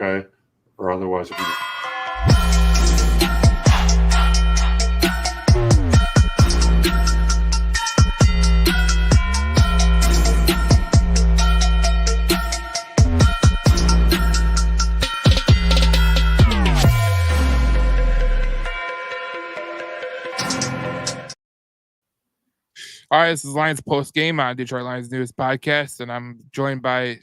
okay, or otherwise. All right, this is Lions Postgame on Detroit Lions News Podcast, and I'm joined by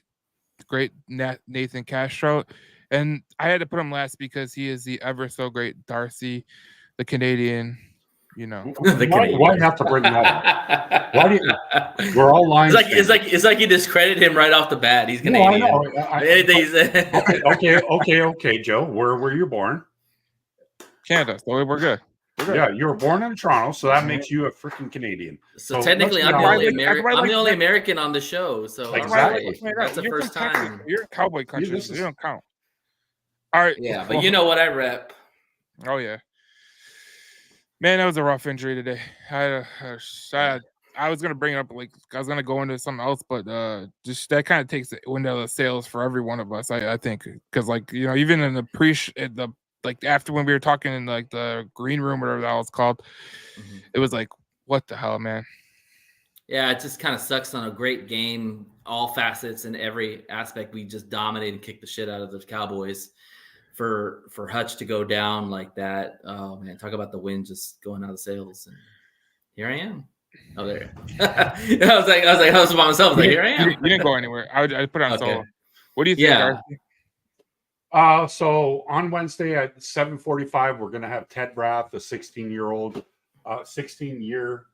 the great Nathan Castro. And I had to put him last because he is the ever so great Darcy, the Canadian, you know. Why have to bring that up? Why do you, we're all Lions fans. It's like you discredit him right off the bat. He's Canadian. No, I know. Okay, Joe. Where were you born? Canada, so we're good. Yeah, you were born in Toronto, so that makes you a freaking Canadian. So technically, I'm the only American on the show. So exactly, that's the first time. You're in cowboy country, so you don't count. All right. Yeah, but you know what I rep. Oh yeah, man, that was a rough injury today. I was gonna bring it up, like I was gonna go into something else, but just that kind of takes the wind out of the sails for every one of us. I think because even in the like after when we were talking in like the green room, whatever that was called, it was like, what the hell, man? Yeah, it just kind of sucks on a great game, all facets and every aspect. We just dominated and kicked the shit out of the Cowboys. For Hutch to go down like that, oh man, talk about the wind just going out of the sails. And here I am. Oh, there. I was like, I was by myself. Like, here I am. You didn't go anywhere. I put it on solo. What do you think, Darcy? So on Wednesday at 7:45, we're going to have Ted Rath, the 16-year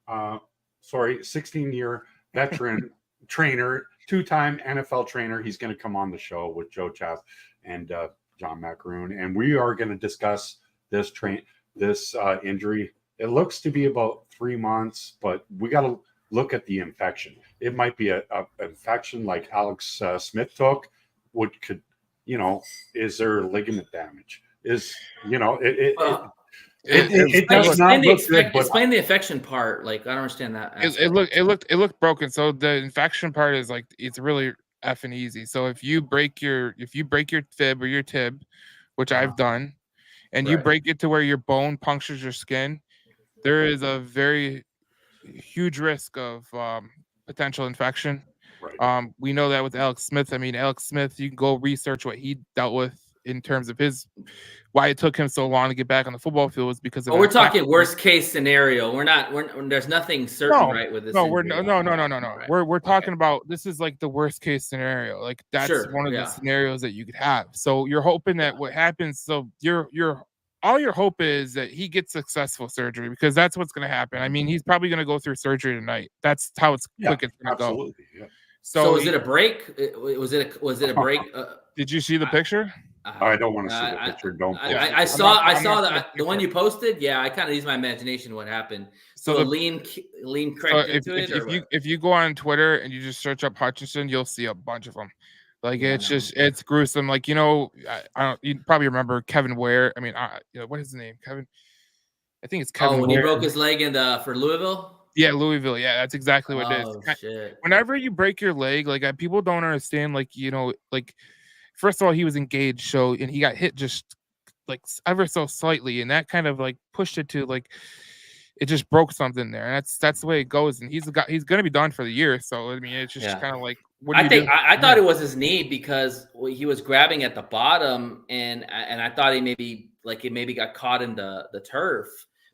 veteran trainer, two-time NFL trainer. He's going to come on the show with Joe Chaff and John Macaroon, and we are going to discuss this injury. It looks to be about 3 months, but we got to look at the infection. It might be a infection like Alex Smith took, which could. Is there ligament damage? It does not look good. Explain the infection part. Like I don't understand that. It looked broken. So the infection part is like it's really effing easy. So if you break your fib or your tib, which I've done, and you break it to where your bone punctures your skin, there is a very huge risk of potential infection. Right. We know that with Alex Smith. I mean, Alex Smith, you can go research what he dealt with in terms of why it took him so long to get back on the football field was because of. We're talking worst case scenario. There's nothing certain right with this. No. We're talking about this is like the worst case scenario. Like that's one of the scenarios that you could have. So you're hoping that what happens. So all your hope is that he gets successful surgery because that's what's going to happen. I mean, he's probably going to go through surgery tonight. That's how it's quick it's going to go. Absolutely. Yeah. So is it a break? Was it a break? Did you see the picture? I don't want to see the picture. I saw the one you posted. Yeah, I kind of used my imagination what happened. So lean cracked into it. If you go on Twitter and you just search up Hutchinson, you'll see a bunch of them. Like it's gruesome. Like I don't. You probably remember Kevin Ware. I mean, what is his name? Kevin. I think it's Kevin. Oh, when Ware. he broke his leg for Louisville. Yeah, Louisville. Yeah, that's exactly what it is. Shit. Whenever you break your leg, like people don't understand. Like first of all, he was engaged, and he got hit just like ever so slightly, and that kind of like pushed it to like it just broke something there. And that's the way it goes. And he's going to be done for the year. So I mean, it's just kind of like. I thought it was his knee because he was grabbing at the bottom, and I thought he maybe got caught in the turf.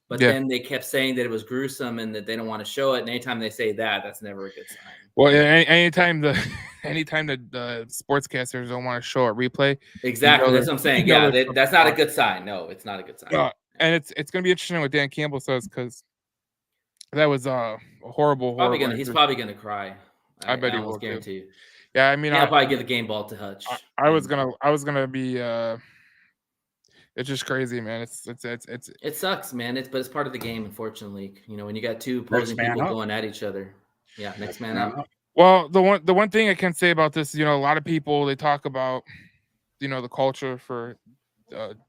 But then they kept saying that it was gruesome and that they don't want to show it. And anytime they say that, that's never a good sign. Well, anytime the sportscasters don't want to show a replay, exactly. That's what I'm saying. Yeah, that's not a good sign. No, it's not a good sign. And it's going to be interesting what Dan Campbell says because that was a horrible. He's probably gonna cry. I bet he will. Guarantee you. Yeah, I mean, I'll probably give the game ball to Hutch. I was gonna be. It's just crazy, man. It sucks, man. But it's part of the game, unfortunately. When you got two opposing people going at each other. Yeah, next man up. Well, the one thing I can say about this, a lot of people they talk about, the culture for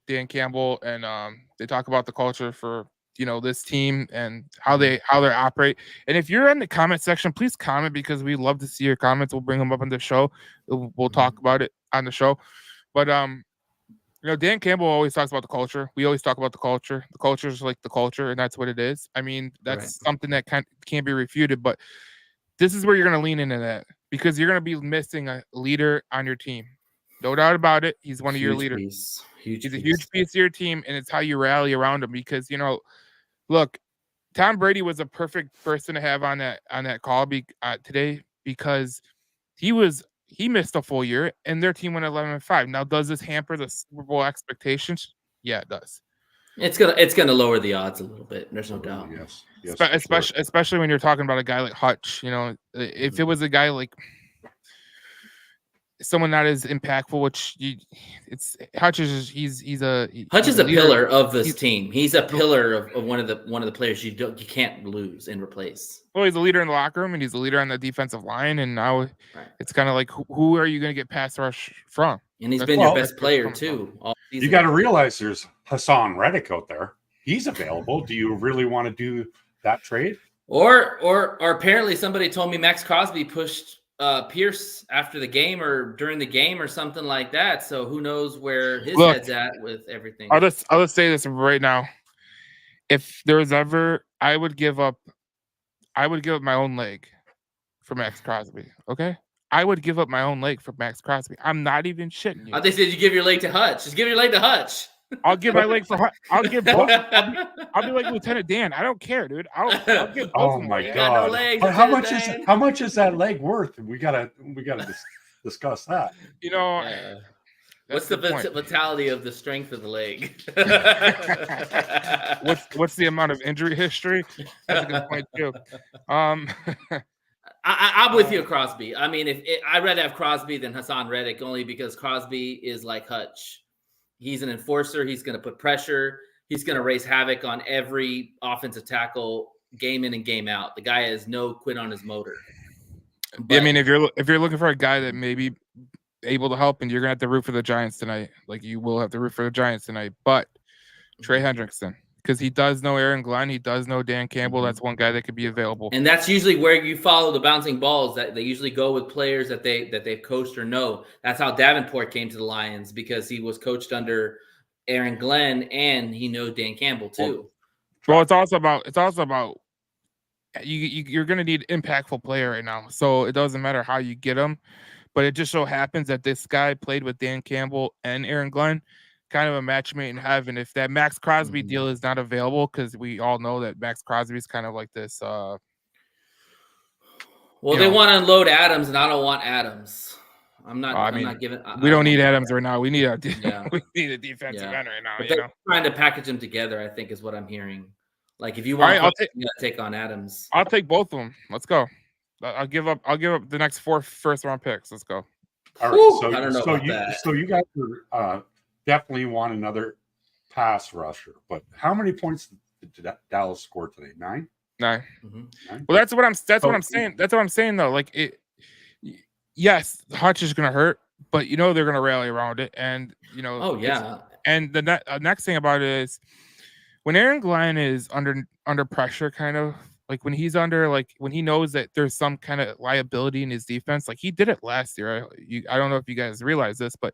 Dan Campbell, and they talk about the culture for this team and how they operate. And if you're in the comment section, please comment because we love to see your comments. We'll bring them up on the show. We'll talk about it on the show. But Dan Campbell always talks about the culture. We always talk about the culture. The culture is like the culture, and that's what it is. I mean, that's something that can't be refuted. But this is where you're going to lean into that because you're going to be missing a leader on your team. No doubt about it. He's one of your leaders. He's a huge piece of your team, and it's how you rally around him. Because look, Tom Brady was a perfect person to have on that call today because he missed a full year, and their team went 11-5. Now, does this hamper the Super Bowl expectations? Yeah, it does. It's gonna lower the odds a little bit. There's no doubt. Yes, especially when you're talking about a guy like Hutch. If it was a guy like someone not as impactful, which Hutch is he's a pillar of this team. He's a pillar of one of the players you can't lose and replace. Well, he's a leader in the locker room and he's a leader on the defensive line. And now it's kind of like who are you going to get pass rush from? And he's been your best player too. You got to realize there's Hassan Reddick out there. He's available. Do you really want to do that trade? Or apparently somebody told me Max Crosby pushed Pierce after the game or during the game or something like that. So who knows where his head's at with everything. I'll just say this right now. If there was ever, I would give up my own leg for Max Crosby. Okay, I would give up my own leg for Max Crosby. I'm not even shitting you. They said you give your leg to Hutch. Just give your leg to Hutch. I'll give my leg for Hutch. I'll give both. I'll be like Lieutenant Dan. I don't care, dude. I'll give both. Oh my God! No legs, how much is that leg worth? We gotta discuss that. What's the vitality of the strength of the leg? What's the amount of injury history? That's a good point too. I'm with you, Crosby. I mean, I'd rather have Crosby than Hassan Reddick, only because Crosby is like Hutch. He's an enforcer. He's going to put pressure. He's going to raise havoc on every offensive tackle, game in and game out. The guy has no quit on his motor. But, I mean, if you're looking for a guy that may be able to help, and you're going to have to root for the Giants tonight, like you will have to root for the Giants tonight. But Trey Hendrickson, because he does know Aaron Glenn, he does know Dan Campbell. That's one guy that could be available. And that's usually where you follow the bouncing balls. That they usually go with players that they've coached or know. That's how Davenport came to the Lions, because he was coached under Aaron Glenn and he knows Dan Campbell too. Well, it's also about you're going to need impactful player right now. So it doesn't matter how you get them, but it just so happens that this guy played with Dan Campbell and Aaron Glenn. Kind of a match made in heaven. If that Max Crosby deal is not available, because we all know that Max Crosby is kind of like this. Well, they want to unload Adams, and I don't want Adams. I'm not giving. We don't need Adams right now. We need a defensive end right now. But they're trying to package them together, I think, is what I'm hearing. Like, if you want, you got to take on Adams. I'll take both of them. Let's go. I'll give up the next 4 first-round picks. Let's go. All right. I don't know about that. So you guys are definitely want another pass rusher, but how many points did Dallas score today? 9. 9. Mm-hmm. 9? Well, that's what I'm saying. That's what I'm saying though. Like yes, Hutch is going to hurt, but they're going to rally around it, and Oh yeah. And the next thing about it is when Aaron Glenn is under pressure, kind of like when he's when he knows that there's some kind of liability in his defense, like he did it last year. I don't know if you guys realize this, but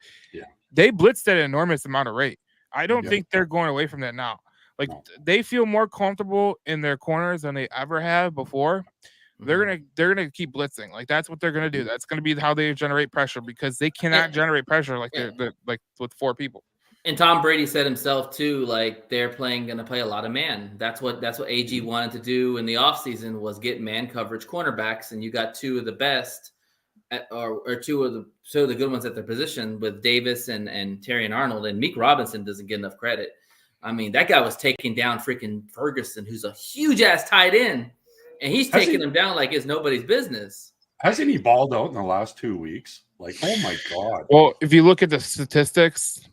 they blitzed at an enormous amount of rate. I don't think they're going away from that now. Like they feel more comfortable in their corners than they ever have before. They're gonna keep blitzing. Like that's what they're gonna do. That's gonna be how they generate pressure, because they cannot generate pressure like they're like with 4 people. And Tom Brady said himself too, like they're gonna play a lot of man. That's what AG wanted to do in the offseason, was get man coverage cornerbacks, and you got 2 of the best or 2 of the good ones at their position with Davis and Terry and Arnold. And Meek Robinson doesn't get enough credit. I mean, that guy was taking down freaking Ferguson, who's a huge ass tight end, and he's taking him down like it's nobody's business. Hasn't he balled out in the last 2 weeks? Like, oh my God. Well, if you look at the statistics,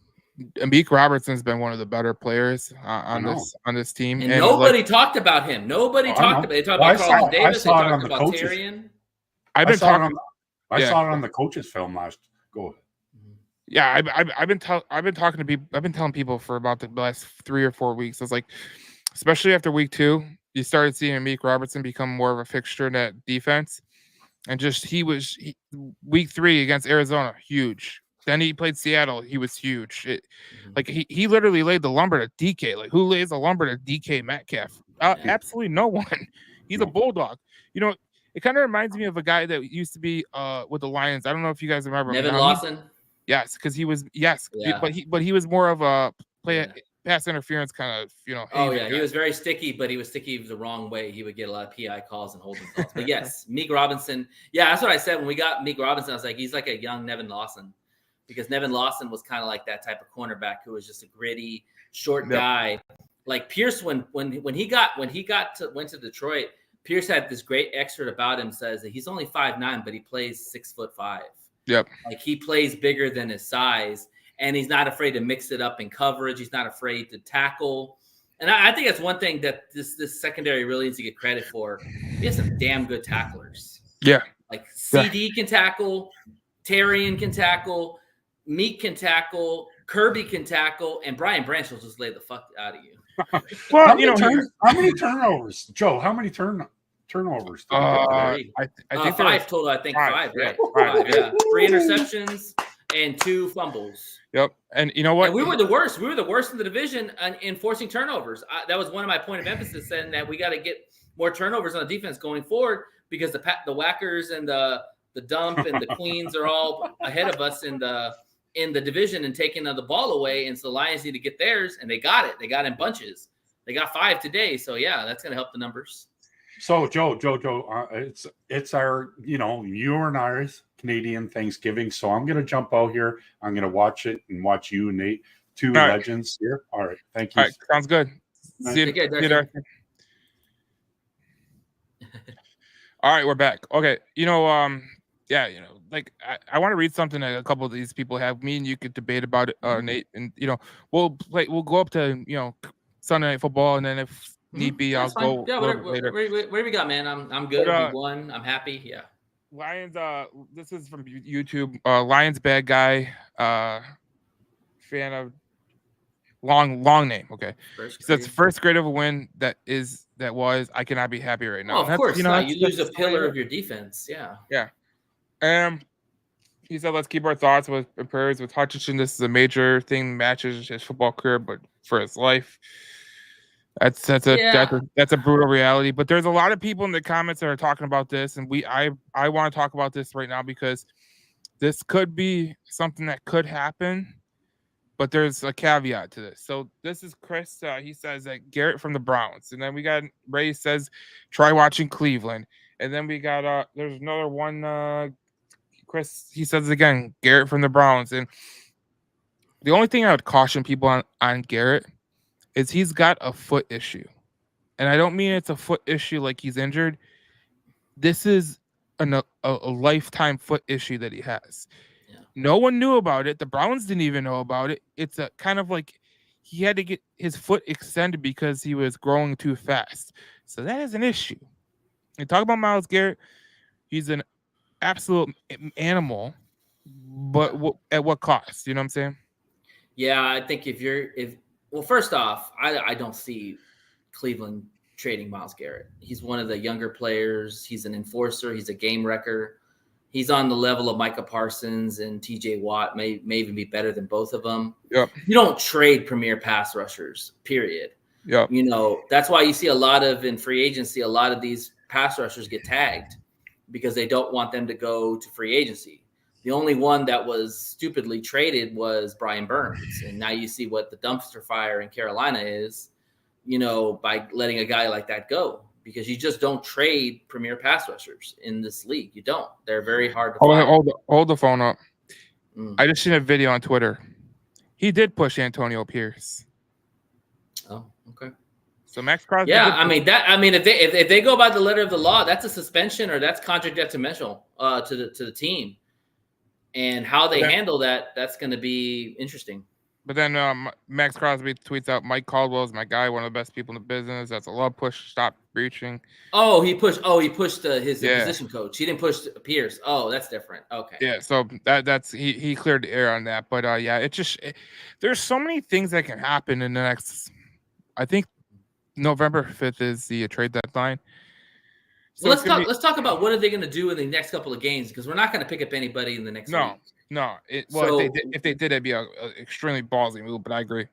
Meek Robertson's been one of the better players on this team, and nobody talked about him. Nobody talked about it. They talked about Carlton Davis. They talked about Tyrion. I saw it on the coaches' film last. Go ahead. Yeah, I've been talking to people. I've been telling people for about the last 3 or 4 weeks. I was like, especially after week 2, you started seeing Meek Robertson become more of a fixture in that defense, and just week 3 against Arizona, huge. Then he played Seattle. He was huge. Like he literally laid the lumber to DK. Like who lays the lumber to DK Metcalf? Absolutely no one. He's a bulldog. You know, it kind of reminds me of a guy that used to be with the Lions. I don't know if you guys remember Nevin him. Lawson. Yes, because he was but he was more of a pass interference kind of, you know. Oh yeah, guy. he was very sticky, but he was sticky the wrong way. He would get a lot of PI calls and holding calls. But yes, Meek Robinson. Yeah, that's what I said when we got Meek Robinson. I was like, he's like a young Nevin Lawson, because Nevin Lawson was kind of like that type of cornerback who was just a gritty, short guy. Like Pierce, when he went to Detroit, Pierce had this great excerpt about him. Says that he's only 5'9", but he plays 6'5". Yep. Like he plays bigger than his size, and he's not afraid to mix it up in coverage. He's not afraid to tackle. And I think that's one thing that this secondary really needs to get credit for. He has some damn good tacklers. Yeah. Like CD can tackle, Terrian can tackle, Meek can tackle, Kirby can tackle, and Brian Branch will just lay the fuck out of you. Well, how many turnovers, Joe? How many turnovers? Did I think 5 total. I think 5. Right? 5. Yeah. 3 interceptions and 2 fumbles. Yep. And you know what? And we were the worst. We were the worst in the division in forcing turnovers. That was one of my point of emphasis, saying that we got to get more turnovers on the defense going forward, because the Whackers and the Dump and the Queens are all ahead of us in the division and taking the ball away. And so the Lions need to get theirs, and they got it. They got in bunches. They got 5 today. So yeah, that's going to help the numbers. So Joe, it's our, you and I's Canadian Thanksgiving. So I'm going to jump out here. I'm going to watch it and watch you, Nate, 2 legends here. All right. Thank you. All right. Sounds good. See you there. All right. We're back. Okay. Like I want to read something that a couple of these people have. Me and you could debate about it, Nate, and we'll go up to Sunday Night Football, and then if need be, I'll go later. Where we got, man? I'm good. We won. I'm happy. Yeah. Lions. This is from YouTube. Lions bad guy. Fan of long name. Okay. So it's first grade of a win. That was. I cannot be happy right now. Oh, of course. You lose a pillar of your defense. Yeah. Yeah. He said, let's keep our thoughts and prayers with Hutchinson. This is a major thing, matches his football career, but for his life. That's a brutal reality. But there's a lot of people in the comments that are talking about this, and I want to talk about this right now, because this could be something that could happen, but there's a caveat to this. So this is Chris. He says that Garrett from the Browns, and then we got Ray says try watching Cleveland, and then we got there's another one. Chris, he says again, Garrett from the Browns. And the only thing I would caution people on Garrett is he's got a foot issue. And I don't mean it's a foot issue like he's injured. This is a lifetime foot issue that he has. Yeah. No one knew about it. The Browns didn't even know about it. It's a kind of like he had to get his foot extended because he was growing too fast. So that is an issue. And talk about Myles Garrett, he's an absolute animal, but at what cost? You know what I'm saying? Yeah, I think well, first off, I don't see Cleveland trading Myles Garrett. He's one of the younger players. He's an enforcer. He's a game wrecker. He's on the level of Micah Parsons and TJ Watt, may even be better than both of them. Yep. You don't trade premier pass rushers, period. Yep. That's why you see in free agency, a lot of these pass rushers get tagged, because they don't want them to go to free agency. The only one that was stupidly traded was Brian Burns. And now you see what the dumpster fire in Carolina is, by letting a guy like that go, because you just don't trade premier pass rushers in this league. You don't. They're very hard to find. Hold the phone up. I just seen a video on Twitter. He did push Antonio Pierce. Oh, okay. So Max Crosby. Yeah, if they go by the letter of the law, that's a suspension, or that's contract detrimental to the team. And how they handle that's going to be interesting. But then Max Crosby tweets out, Mike Caldwell is my guy, one of the best people in the business. That's a love push. Stop breaching. Oh, he pushed his position coach. He didn't push Pierce. Oh, that's different. Okay. Yeah, so that's he cleared the air on that. But there's so many things that can happen in the next. I think November 5th is the trade deadline. So let's talk about what are they going to do in the next couple of games, because we're not going to pick up anybody in the next week. No, So, if they did, it'd be a extremely ballsy move. But I agree.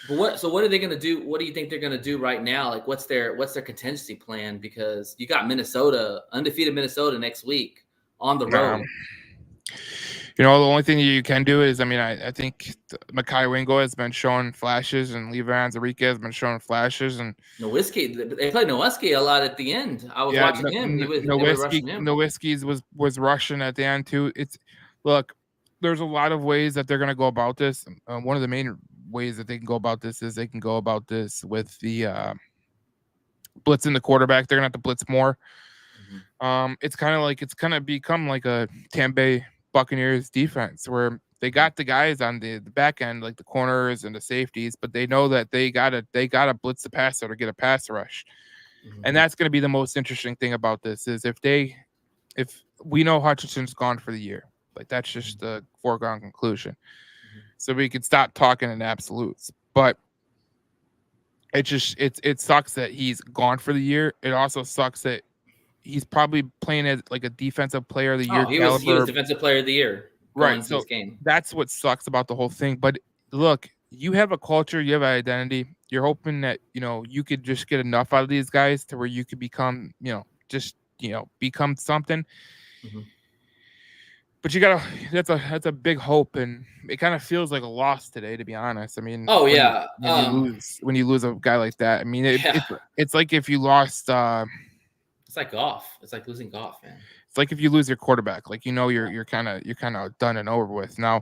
but what are they going to do? What do you think they're going to do right now? Like, what's their contingency plan? Because you got Minnesota, undefeated Minnesota next week on the road. The only thing you can do is, I think Makai Wingo has been showing flashes, and Levi Enrique has been showing flashes, and Nowitzki, they played Nowitzki a lot at the end. I was watching him. They were rushing him. Nowitzki's was rushing at the end too. Look, there's a lot of ways that they're going to go about this. One of the main ways that they can go about this is they can go about this with the blitzing the quarterback. They're going to have to blitz more. Mm-hmm. It's kind of become like a Tampa Bay Buccaneers defense where they got the guys on the back end, like the corners and the safeties, but they know that they gotta blitz the passer to get a pass rush. Mm-hmm. And that's going to be the most interesting thing about this is if we know Hutchinson's gone for the year, like that's just the foregone conclusion. Mm-hmm. So we could stop talking in absolutes, but it sucks that he's gone for the year. It also sucks that he's probably playing as like a defensive player of the year. He was defensive player of the year. Right. So that's what sucks about the whole thing. But look, you have a culture, you have an identity. You're hoping that, you could just get enough out of these guys to where you could become, become something. Mm-hmm. But that's a big hope, and it kind of feels like a loss today, to be honest. When you lose a guy like that, it's like if you lost. It's like golf. It's like losing golf, man. It's like if you lose your quarterback, like you're kind of done and over with. Now,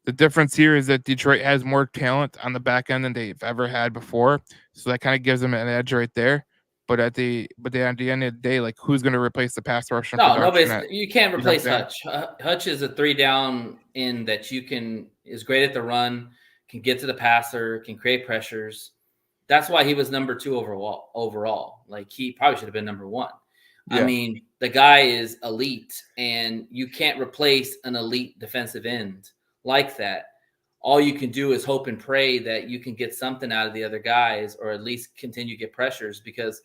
the difference here is that Detroit has more talent on the back end than they've ever had before, so that kind of gives them an edge right there. But at the end of the day, like who's going to replace the pass rush? No, you can't replace Hutch. Hutch is a 3-down in that is great at the run, can get to the passer, can create pressures. That's why he was number 2 overall. Like he probably should have been number 1. Yeah. The guy is elite, and you can't replace an elite defensive end like that. All you can do is hope and pray that you can get something out of the other guys, or at least continue to get pressures. Because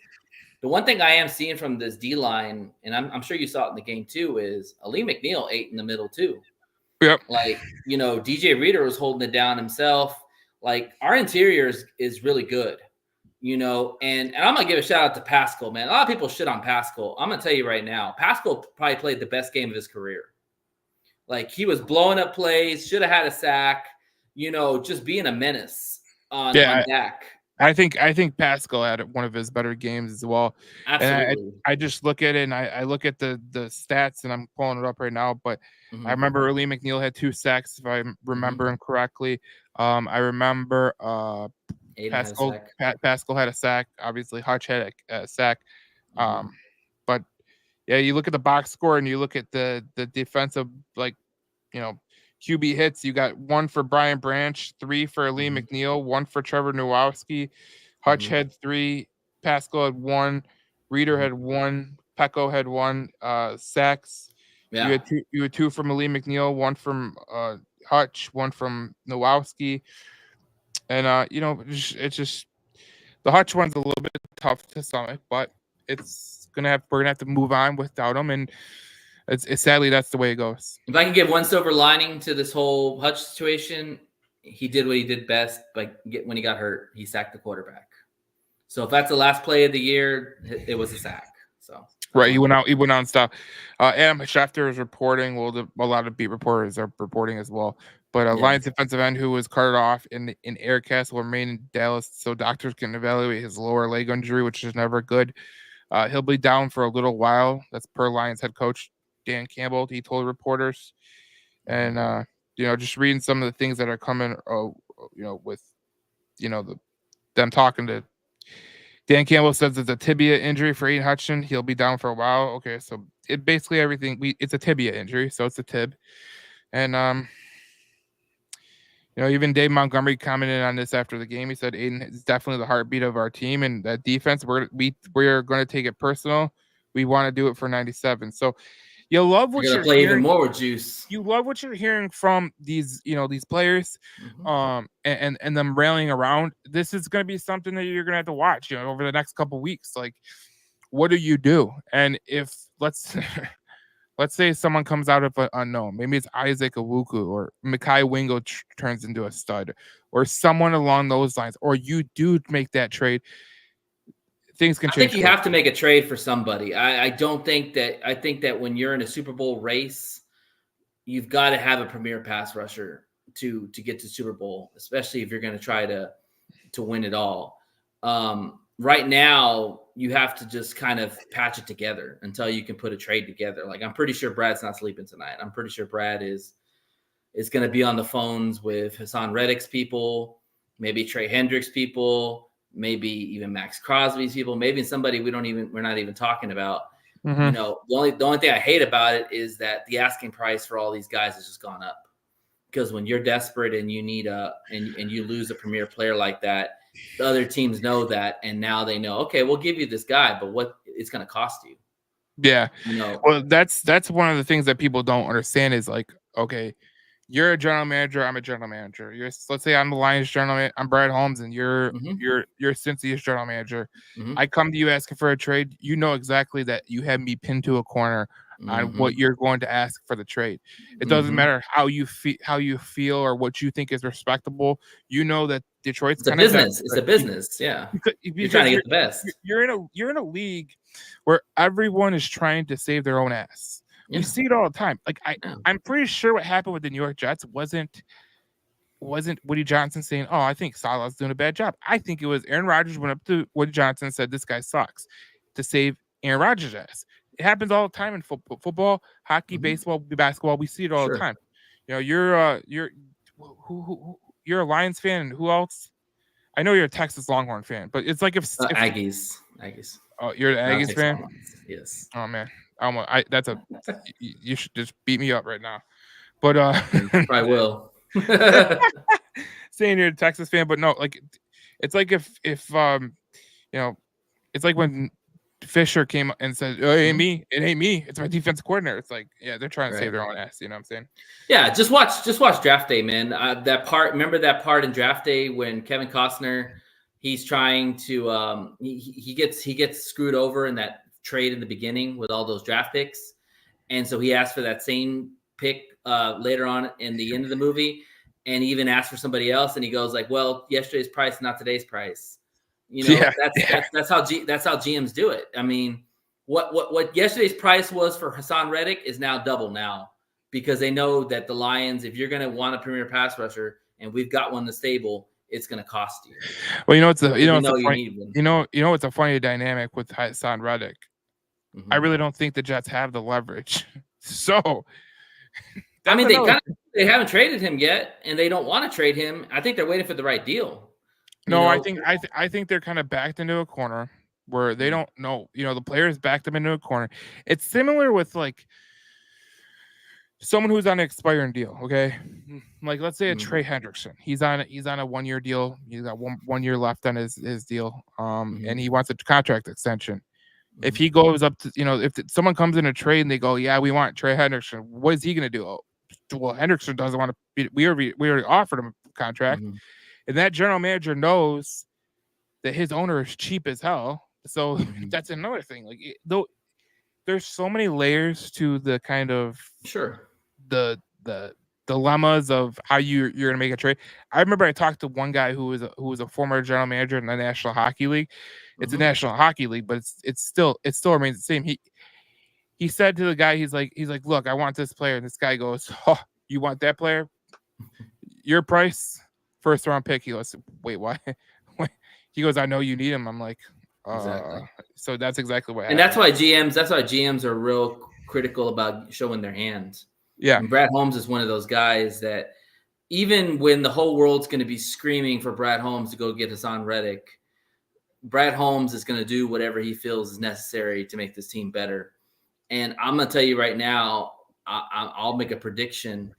the one thing I am seeing from this D line, and I'm sure you saw it in the game too, is Ali McNeil ate in the middle too. Yep. Like DJ Reader was holding it down himself. Like our interior is really good, and I'm going to give a shout out to Pascal, man. A lot of people shit on Pascal. I'm going to tell you right now, Pascal probably played the best game of his career. Like he was blowing up plays, should have had a sack, just being a menace on Dak. I think Pascal had one of his better games as well. Absolutely. And I just look at it and I look at the stats, and I'm pulling it up right now, but I remember Ali McNeil had 2 sacks, if I'm remembering correctly. I remember Pascal had a sack. Obviously, Hutch had a sack. But yeah, you look at the box score and you look at the defensive, QB hits. You got 1 for Brian Branch, 3 for Ali McNeil, 1 for Trevor Nowowski. Hutch had 3. Pascal had 1. Reader had 1. Pecco had 1 sacks. Yeah. You had 2 from Ali McNeil, 1 from Hutch, 1 from Nowowski. And it's just the Hutch one's a little bit tough to stomach, but we're gonna have to move on without him, and it's sadly that's the way it goes. If I can give one silver lining to this whole Hutch situation, he did what he did best. When he got hurt, he sacked the quarterback. So if that's the last play of the year, it was a sack. So right, he went out and stopped. Adam Schefter is reporting. Well, a lot of beat reporters are reporting as well. But Lions defensive end who was carted off in Aircast will remain in Dallas, so doctors can evaluate his lower leg injury, which is never good. He'll be down for a little while. That's per Lions head coach Dan Campbell. He told reporters, and just reading some of the things that are coming. With them talking to Dan Campbell says it's a tibia injury for Aiden Hutchinson. He'll be down for a while. Okay, so it basically everything. It's a tibia injury, so it's a tib, and even Dave Montgomery commented on this after the game. He said Aiden is definitely the heartbeat of our team, and that defense, we're going to take it personal. We want to do it for 97. So you love what you're play hearing. Even more with juice. You love what you're hearing from these players, and them rallying around. This is going to be something that you're going to have to watch, over the next couple of weeks. Like, what do you do? And if let's let's say someone comes out of an unknown. Maybe it's Isaac Awuku or Mekhi Wingo turns into a stud or someone along those lines, or you do make that trade. Things can I change. think you have to make a trade for somebody. I think that when you're in a Super Bowl race, you've got to have a premier pass rusher to get to Super Bowl, especially if you're going to try to win it all. Right now, you have to just kind of patch it together until you can put a trade together. Like, I'm pretty sure Brad's not sleeping tonight. I'm pretty sure Brad is going to be on the phones with Hassan Reddick's people, maybe Trey Hendricks people, maybe even Max Crosby's people, maybe somebody we're not even talking about. Mm-hmm. You know, the only thing I hate about it is that the asking price for all these guys has just gone up. Because when you're desperate and you need and you lose a premier player like that, the other teams know that, and now they know, okay, we'll give you this guy, but what it's going to cost you. Yeah. You know, well, that's one of the things that people don't understand is like, okay, you're a general manager, I'm a general manager. Let's say I'm the Lions general manager, I'm Brad Holmes, and you're Cincy's general manager. I come to you asking for a trade. You know exactly that you have me pinned to a corner on what you're going to ask for the trade. It doesn't matter how you feel or what you think is respectable. You know that Detroit's it's a business. It's a business. Yeah, you're trying to get the best. You're in a league where everyone is trying to save their own ass. We see it all the time. Like I'm pretty sure what happened with the New York Jets wasn't Woody Johnson saying, "Oh, I think Salah's doing a bad job." I think it was Aaron Rodgers went up to Woody Johnson and said, "This guy sucks," to save Aaron Rodgers' ass. It happens all the time in football, hockey, baseball, basketball. We see it all the time. You know, you're a Lions fan, and who else? I know you're a Texas Longhorn fan, but it's like if Aggies. Oh, you're the Aggies fan? Yes. Oh man, you should just beat me up right now. But I will. Saying you're a Texas fan, but no, like it's like if you know, it's like when Fisher came and said, "Oh, it ain't me, it's my defensive coordinator." It's like, yeah, they're trying to save their own ass. You know what I'm saying? Yeah, just watch Draft Day, man. Remember that part in Draft Day when Kevin Costner, he's trying to he gets screwed over in that trade in the beginning with all those draft picks, and so he asked for that same pick later on in the end of the movie, and he even asked for somebody else, and he goes like, "Well, yesterday's price, not today's price." You know, that's how GMs do it. I mean, what yesterday's price was for Hassan Reddick is now double now, because they know that the Lions, if you're going to want a premier pass rusher and we've got one in the stable, it's going to cost you. Well, it's a funny dynamic with Hassan Reddick. I really don't think the Jets have the leverage. So, I mean, they haven't traded him yet, and they don't want to trade him. I think they're waiting for the right deal. I think they're kind of backed into a corner where they don't know. You know, the players backed them into a corner. It's similar with like someone who's on an expiring deal. Okay, like let's say a Trey Hendrickson. He's on a 1-year deal. He's got one year left on his deal. And he wants a contract extension. If he goes up to, if someone comes in a trade and they go, yeah, we want Trey Hendrickson, what is he going to do? Oh, well, Hendrickson doesn't want to. We already offered him a contract. And that general manager knows that his owner is cheap as hell. So that's another thing. Like, there's so many layers to the kind of the dilemmas of how you're going to make a trade. I remember I talked to one guy who was a former general manager in the National Hockey League. It's a National Hockey League, but it still remains the same. He said to the guy, he's like, look, I want this player. And this guy goes, oh, you want that player? Your price? First round pick. He goes, wait, why? He goes, I know you need him. I'm like, exactly. So that's exactly what happened. And that's why GMs are real critical about showing their hands. Yeah. And Brad Holmes is one of those guys that even when the whole world's going to be screaming for Brad Holmes to go get Hassan Reddick, Brad Holmes is going to do whatever he feels is necessary to make this team better. And I'm going to tell you right now, I'll make a prediction.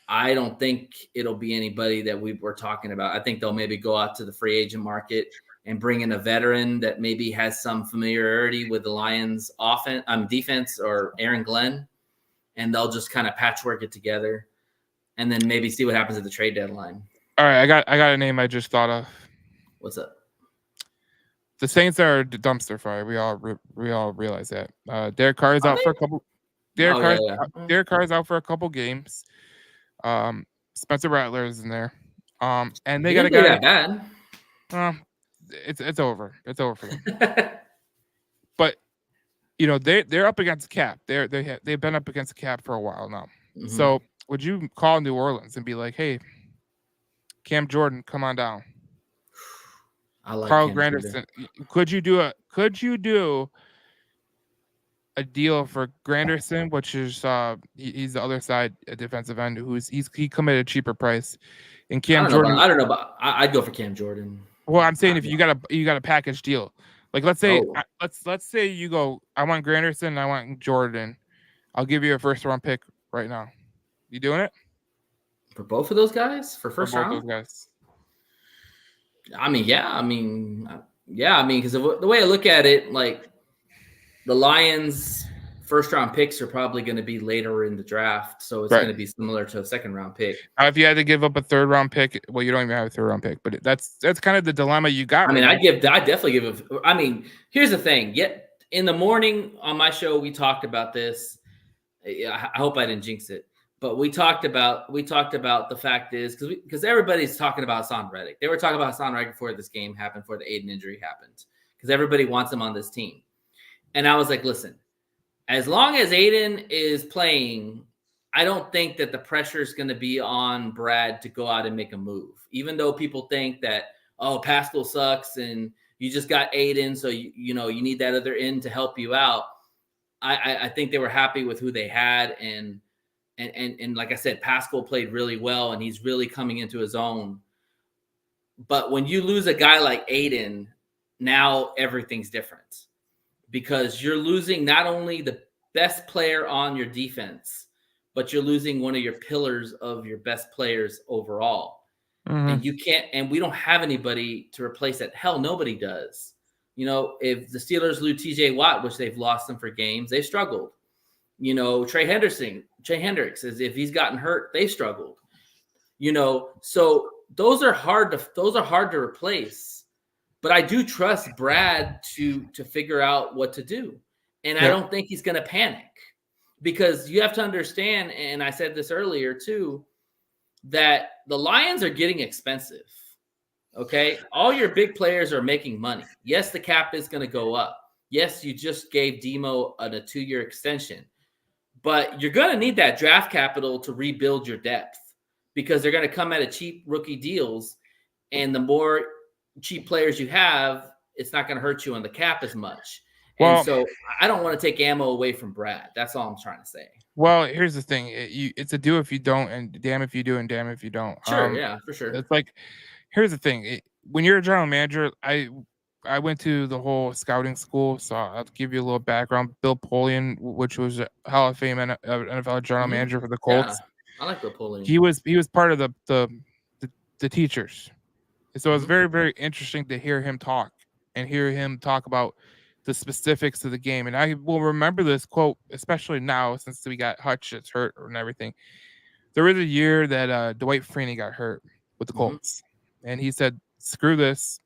I don't think it'll be anybody that we were talking about. I think they'll maybe go out to the free agent market and bring in a veteran that maybe has some familiarity with the Lions defense, or Aaron Glenn, and they'll just kind of patchwork it together and then maybe see what happens at the trade deadline. All right, I got a name I just thought of. What's up? The Saints are a dumpster fire. We all realize that. Derek Carr is out for a couple. Derek Carr's out for a couple games. Spencer Rattler is in there. And they got a guy that bad. It's over. It's over for them. But they're up against the cap. They've been up against the cap for a while now. Mhm. So would you call New Orleans and be like, hey, Cam Jordan, come on down? I like Carl Cam Granderson. Jordan. Could you do a deal for Granderson, which is he's the other side defensive end he committed a cheaper price, and Cam Jordan. I don't know about. I'd go for Cam Jordan. Well, I'm saying if you got a package deal, like let's say you go, I want Granderson, I want Jordan, I'll give you a first round pick right now. You doing it for both of those guys for first round? Those guys. I mean, because the way I look at it, like the Lions' first round picks are probably going to be later in the draft, so it's going to be similar to a second round pick. If you had to give up a third round pick, well, you don't even have a third round pick, but that's kind of the dilemma you got. I mean, I definitely give. I mean, here's the thing. Yet in the morning on my show, we talked about this. I hope I didn't jinx it, but we talked about the fact is because everybody's talking about Hassan Reddick. They were talking about Hassan Reddick before this game happened, before the Aiden injury happened, because everybody wants him on this team. And I was like, listen, as long as Aiden is playing, I don't think that the pressure is going to be on Brad to go out and make a move. Even though people think that, oh, Pascal sucks and you just got Aiden, so you need that other end to help you out. I think they were happy with who they had, and like I said, Pascal played really well, and he's really coming into his own. But when you lose a guy like Aiden, now everything's different. Because you're losing not only the best player on your defense, but you're losing one of your pillars of your best players overall. Mm-hmm. And you can't, and we don't have anybody to replace that. Hell, nobody does. If the Steelers lose TJ Watt, which they've lost them for games, they've struggled. Trey Hendricks, as if he's gotten hurt, they struggled. So those are hard to replace. But I do trust Brad to figure out what to do. And I don't think he's going to panic, because you have to understand, and I said this earlier too, that the Lions are getting expensive. Okay? All your big players are making money. Yes, the cap is going to go up. Yes, you just gave Demo a 2-year extension. But you're going to need that draft capital to rebuild your depth, because they're going to come at a cheap rookie deals, and the more cheap players you have, it's not going to hurt you on the cap as much. And so I don't want to take ammo away from Brad. That's all I'm trying to say. Well, here's the thing. It's a do if you don't, and damn if you do, and damn if you don't. Sure, yeah, for sure. It's like, here's the thing. When you're a general manager, I went to the whole scouting school, so I'll give you a little background. Bill Polian, which was a Hall of Fame NFL general manager for the Colts. Yeah, I like Bill Polian. He was part of the teachers. So it was very, very interesting to hear him talk about the specifics of the game. And I will remember this quote, especially now, since we got Hutch that's hurt and everything. There was a year that Dwight Freeney got hurt with the Colts. And he said, screw this.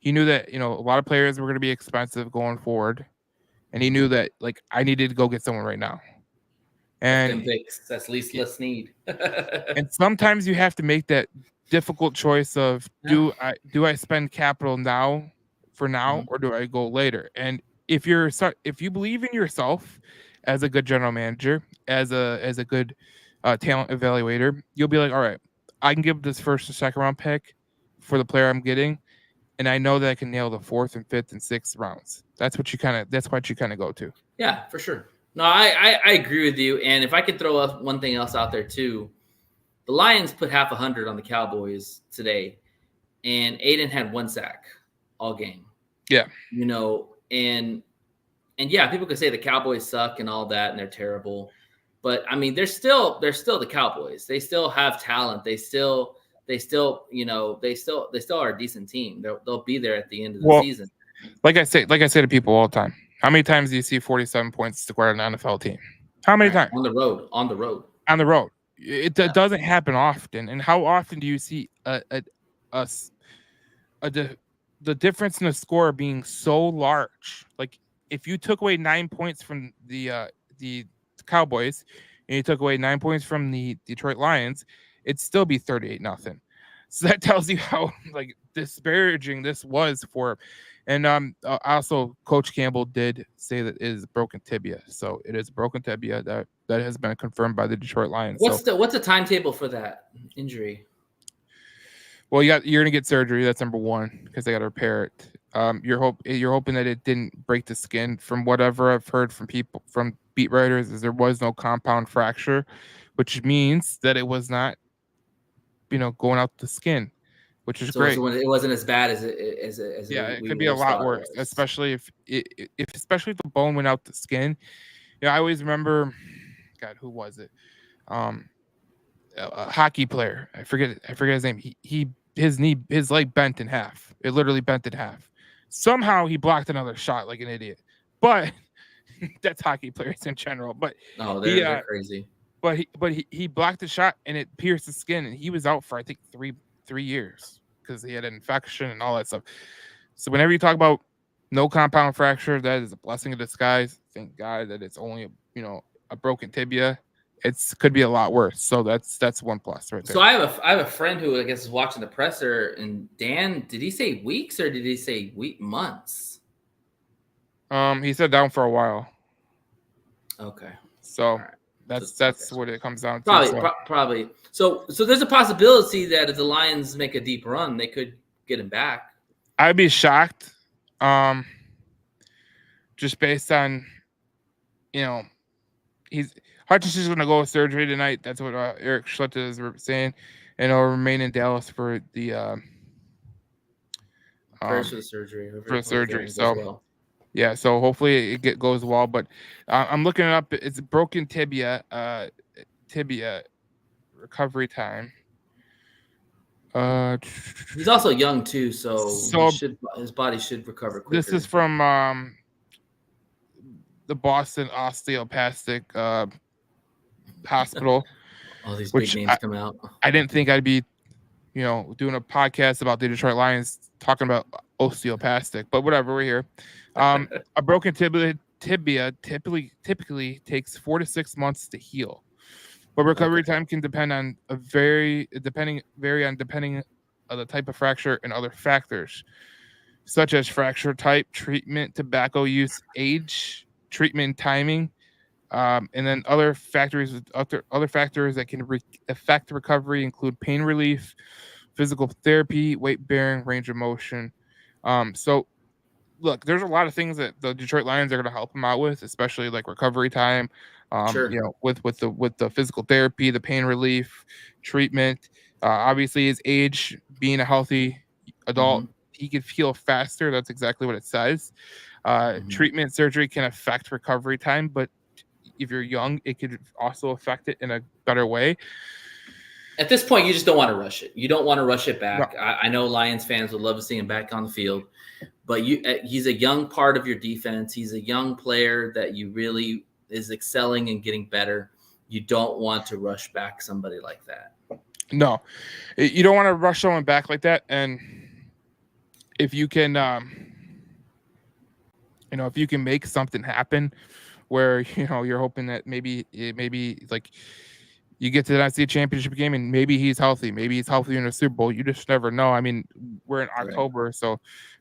He knew that, a lot of players were going to be expensive going forward. And he knew that, I needed to go get someone right now. And that's least less need. And sometimes you have to make that difficult choice of do I spend capital now or do I go later? And if you believe in yourself as a good general manager, as a good talent evaluator, you'll be like, all right, I can give this first or second round pick for the player I'm getting, and I know that I can nail the 4th and 5th and 6th rounds. That's what you kind of go to. Yeah, for sure. No, I agree with you. And if I could throw one thing else out there too, the Lions put 100 on the Cowboys today, and Aiden had 1 sack all game. Yeah. And yeah, people could say the Cowboys suck and all that, and they're terrible. But I mean, they're still the Cowboys. They still have talent. They still are a decent team. They'll be there at the end of the season. Like I say to people all the time, how many times do you see 47 points scored on an NFL team? How many times? On the road. It doesn't happen often. And how often do you see the difference in the score being so large? Like, if you took away 9 points from the the Cowboys and you took away 9 points from the Detroit Lions, it'd still be 38-0. So that tells you how like disparaging this was for. And also Coach Campbell did say that it is broken tibia. So it is broken tibia that has been confirmed by the Detroit Lions. What's the timetable for that injury? Well, you're gonna get surgery. That's number one because they got to repair it. You're hoping that it didn't break the skin. From whatever I've heard from people, from beat writers, is there was no compound fracture, which means that it was not, going out the skin, which is great. So it wasn't as bad as it could be a lot worse, especially if especially if the bone went out the skin. I always remember, God, who was it? A hockey player. I forget his name. His leg bent in half. It literally bent in half. Somehow he blocked another shot like an idiot. But that's hockey players in general. But they're crazy. But he blocked the shot and it pierced the skin and he was out for I think three years because he had an infection and all that stuff. So whenever you talk about no compound fracture, that is a blessing in disguise. Thank God that it's only a broken tibia. Could be a lot worse. So that's one plus right there. So I have a friend who I guess is watching the presser, and Dan, did he say weeks or did he say months? He said down for a while. Okay. So right. that's what it comes down to. Probably. So there's a possibility that if the Lions make a deep run, they could get him back. I'd be shocked. Just based on, Hutchinson's going to go with surgery tonight. That's what Eric Schlitt is saying, and he'll remain in Dallas for the for the surgery. So well. Yeah, so hopefully it goes well. But I'm looking it up. It's broken tibia recovery time. He's also young too, so his body should recover quicker. This is from the Boston Osteopathic Hospital. All these big names come out. I didn't think I'd be, doing a podcast about the Detroit Lions talking about osteopathic, but whatever, we're here. A broken tibia typically takes 4 to 6 months to heal, but recovery time can depend on depending on the type of fracture and other factors, such as fracture type, treatment, tobacco use, age, treatment timing, and then other factors that can affect recovery include pain relief, physical therapy, weight bearing, range of motion. So look, there's a lot of things that the Detroit Lions are going to help him out with, especially like recovery time, with the physical therapy, the pain relief, treatment. Obviously his age, being a healthy adult, he could heal faster. That's exactly what it says. Treatment surgery can affect recovery time, but if you're young, it could also affect it in a better way. At this point, you just don't want to rush it. You don't want to rush it back. No. I know Lions fans would love to see him back on the field, but he's a young part of your defense. He's a young player that you really is excelling and getting better. You don't want to rush back somebody like that. No, you don't want to rush someone back like that. And if you can, if you can make something happen where, you're hoping that maybe like you get to the NFC Championship game and maybe he's healthy. Maybe he's healthy in a Super Bowl. You just never know. I mean, we're in October, right. So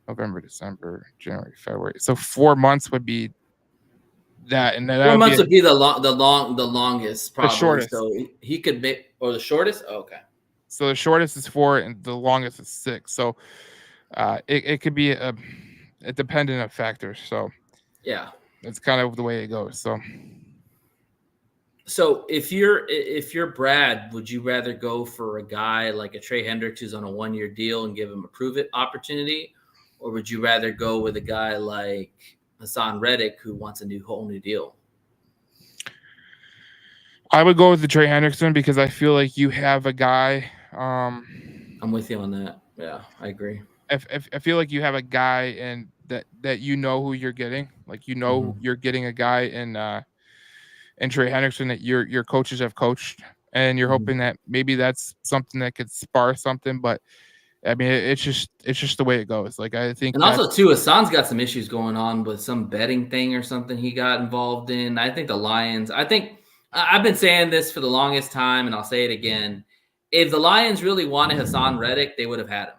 November, December, January, February. So 4 months would be that. And 4 months would be the longest, probably. The shortest. So he could make, or the shortest? Oh, okay. So the shortest is 4 and the longest is 6. So it could be a dependent of factors. So yeah, that's kind of the way it goes. So if you're Brad, would you rather go for a guy like a Trey Hendricks who's on a 1-year deal and give him a prove-it opportunity, or would you rather go with a guy like Hassan Reddick who wants a whole new deal? I would go with the Trey Hendrickson because I feel like you have a guy. I'm with you on that. Yeah, I agree. I feel like you have a guy and that who you're getting. Like you're getting a guy in Trey Hendrickson that your coaches have coached, and you're hoping that maybe that's something that could spar something. But I mean, it's just the way it goes. Like I think, and also too, Hassan's got some issues going on with some betting thing or something he got involved in. I think the Lions. I've been saying this for the longest time, and I'll say it again. If the Lions really wanted Hassan Reddick, they would have had him.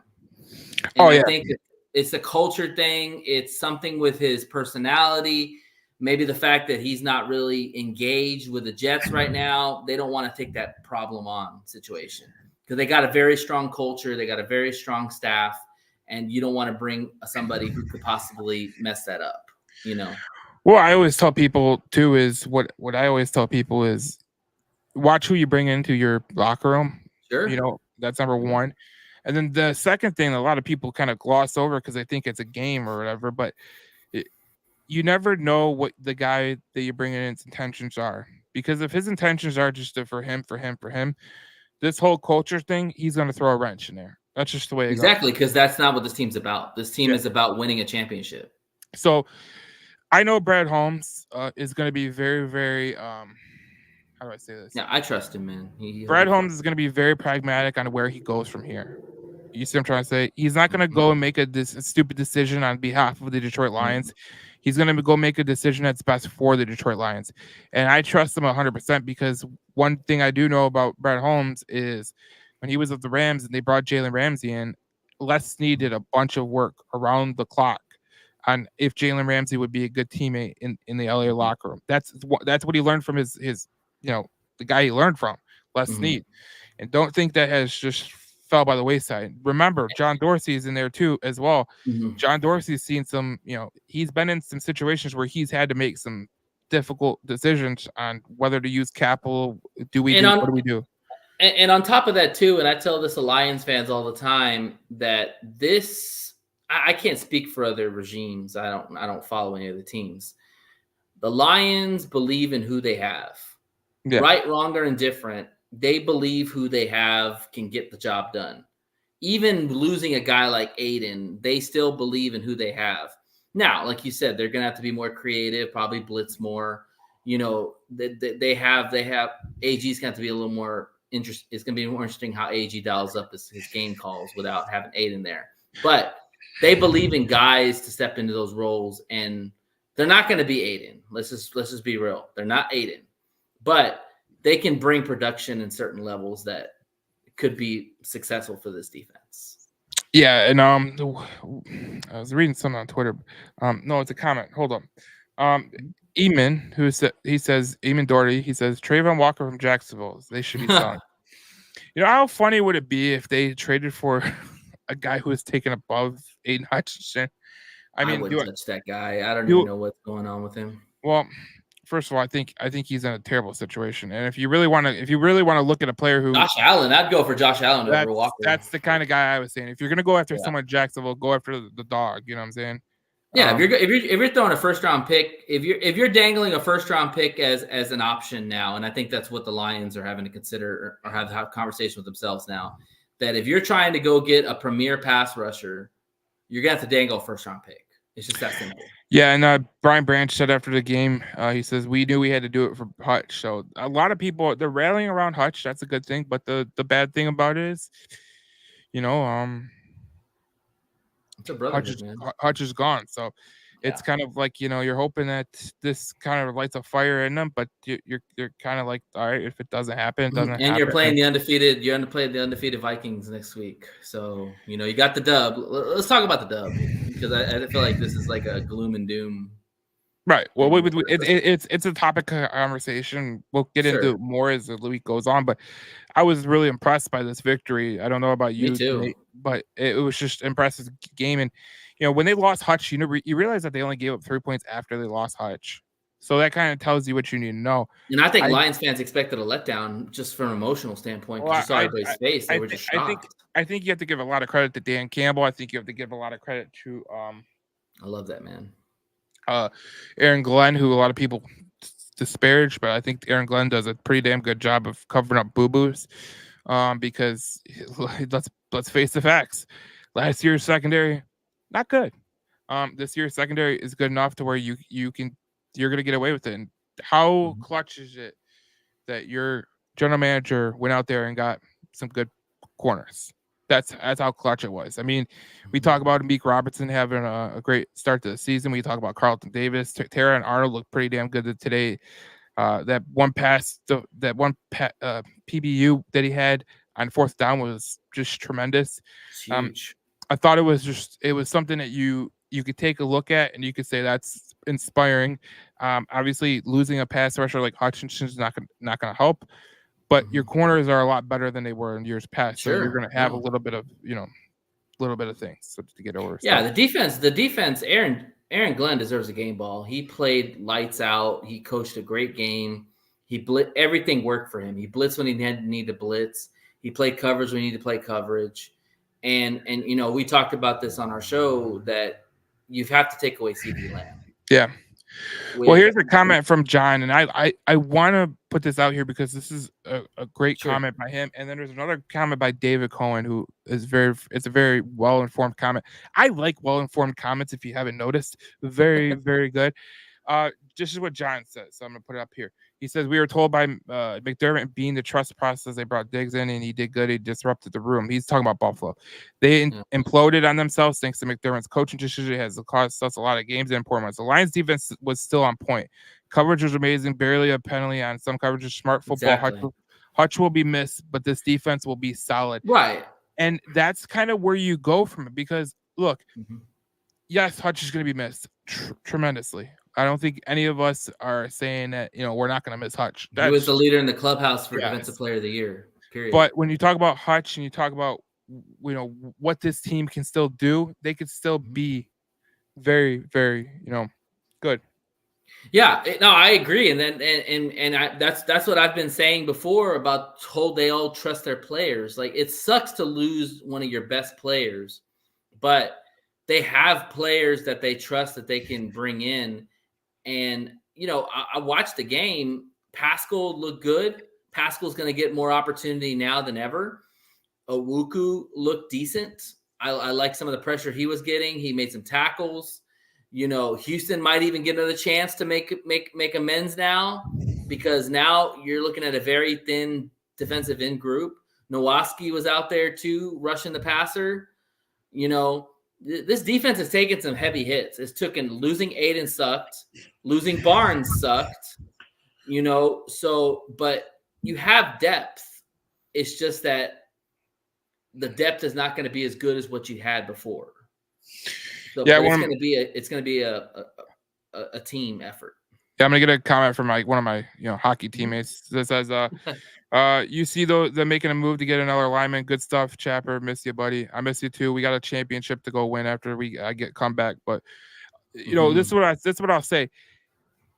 And I think it's a culture thing. It's something with his personality. Maybe the fact that he's not really engaged with the Jets right now. They don't want to take that problem on situation because they got a very strong culture. They got a very strong staff, and you don't want to bring somebody who could possibly mess that up, you know? Well, I always tell people too is what I always tell people is watch who you bring into your locker room. Sure. You know, that's number one. And then the second thing, a lot of people kind of gloss over because they think it's a game or whatever, but you never know what the guy that you're bringing in's intentions are. Because if his intentions are just for him, this whole culture thing, he's going to throw a wrench in there. That's just the way it goes. Exactly, because that's not what this team's about. This team is about winning a championship. So I know Brad Holmes is going to be very, very how do I say this? Yeah, I trust him, man. Brad Holmes is going to be very pragmatic on where he goes from here. You see what I'm trying to say? He's not going to go and make a stupid decision on behalf of the Detroit Lions. He's going to go make a decision that's best for the Detroit Lions. And I trust him 100% because one thing I do know about Brad Holmes is when he was with the Rams and they brought Jalen Ramsey in, Les Snead did a bunch of work around the clock on if Jalen Ramsey would be a good teammate in the LA locker room. That's what he learned from his the guy he learned from, Les Snead. And don't think that has just fell by the wayside. Remember, John Dorsey is in there too as well. John Dorsey's seen some, he's been in some situations where he's had to make some difficult decisions on whether to use capital. What do we do? And on top of that too, and I tell this to Lions fans all the time, that I can't speak for other regimes. I don't follow any of the teams. The Lions believe in who they have. Yeah. Right, wrong, or indifferent, they believe who they have can get the job done. Even losing a guy like Aiden, they still believe in who they have. Now, like you said, they're going to have to be more creative, probably blitz more. They have AG's going to have to be a little more interesting. It's going to be more interesting how AG dials up his game calls without having Aiden there. But they believe in guys to step into those roles, and they're not going to be Aiden. Let's just be real. They're not Aiden. But they can bring production in certain levels that could be successful for this defense. Yeah, and I was reading something on Twitter. No, it's a comment. Hold on. Eamon, he says Eamon Doherty, he says Trayvon Walker from Jacksonville. They should be selling. How funny would it be if they traded for a guy who is taken above Aiden Hutchinson? I wouldn't touch that guy. I don't even know what's going on with him. Well, first of all, I think he's in a terrible situation. And if you really want to look at a player who Josh Allen, I'd go for Josh Allen over Walker. That's the kind of guy I was saying. If you're gonna go after someone in Jacksonville, go after the dog. You know what I'm saying? Yeah, if you're throwing a first round pick, if you're dangling a first round pick as an option now, and I think that's what the Lions are having to consider or have a conversation with themselves now, that if you're trying to go get a premier pass rusher, you're gonna have to dangle a first round pick. It's just that simple. Yeah, and Brian Branch said after the game, he says, we knew we had to do it for Hutch. So a lot of people, they're rallying around Hutch. That's a good thing. But the bad thing about it is, it's a brotherhood, man. Hutch is gone. So it's kind of like, you're hoping that this kind of lights a fire in them. But you're kind of like, all right, if it doesn't happen, it doesn't happen. And you're playing the undefeated Vikings next week. So, you got the dub. Let's talk about the dub. Because I feel like this is like a gloom and doom. Right. Well, it's a topic of conversation. We'll get into it more as the week goes on. But I was really impressed by this victory. I don't know about you, Me too. Nate, but it was just impressive game. And when they lost Hutch, you realize that they only gave up 3 points after they lost Hutch. So that kind of tells you what you need to know. And I think Lions fans expected a letdown just from an emotional standpoint. Well, you saw everybody's face; they were just shocked. I think you have to give a lot of credit to Dan Campbell. I think you have to give a lot of credit to I love that man. Aaron Glenn, who a lot of people disparage, but I think Aaron Glenn does a pretty damn good job of covering up boo-boos. Because let's face the facts. Last year's secondary, not good. This year's secondary is good enough to where you're gonna get away with it. And how clutch is it that your general manager went out there and got some good corners? That's how clutch it was. I mean, we talk about Meek Robertson having a great start to the season. We talk about Carlton Davis. Tara and Arnold looked pretty damn good today. That one pass, PBU that he had on fourth down was just tremendous. It's huge. I thought it was something that you could take a look at and you could say that's inspiring. Obviously, losing a pass rusher like Hutchinson is not gonna help, but your corners are a lot better than they were in years past. Sure. So you're gonna have a little bit of things to get over. Yeah, the defense. Aaron Glenn deserves a game ball. He played lights out. He coached a great game. Everything worked for him. He blitzed when he need to blitz. He played coverage when he needed to play coverage. And we talked about this on our show that you have to take away CD Lamb. Yeah. Well, here's a comment from John, and I want to put this out here because this is a great comment by him. And then there's another comment by David Cohen, who is it's a very well-informed comment. I like well-informed comments, if you haven't noticed. Very, very good. Just is what John says. So I'm going to put it up here. He says, we were told by McDermott being the trust process, they brought Diggs in and he did good. He disrupted the room. He's talking about Buffalo. They imploded on themselves thanks to McDermott's coaching decision. It has cost us a lot of games and important ones. The Lions defense was still on point. Coverage was amazing. Barely a penalty on some coverages. Smart football. Exactly. Hutch will be missed, but this defense will be solid. Right. And that's kind of where you go from it because, look, yes, Hutch is going to be missed tremendously. I don't think any of us are saying that, we're not going to miss Hutch. He was the leader in the clubhouse for Defensive Player of the Year, period. But when you talk about Hutch and you talk about, what this team can still do, they could still be very, very, good. Yeah, no, I agree. And then, that's what I've been saying before about they all trust their players. Like, it sucks to lose one of your best players, but they have players that they trust that they can bring in. And, I watched the game. Pascal looked good. Pascal's going to get more opportunity now than ever. Owuku looked decent. I like some of the pressure he was getting. He made some tackles. Houston might even get another chance to make amends now, because now you're looking at a very thin defensive end group. Nowaski was out there too, rushing the passer. This defense has taken some heavy hits. It's taken losing Aiden sucked, losing Barnes sucked, but you have depth. It's just that the depth is not going to be as good as what you had before. So it's going to be a team effort. Yeah, I'm gonna get a comment from one of my hockey teammates that says, you see they're making a move to get another lineman. Good stuff, Chapper. Miss you, buddy. I miss you too. We got a championship to go win after I get comeback. But this is what I'll say.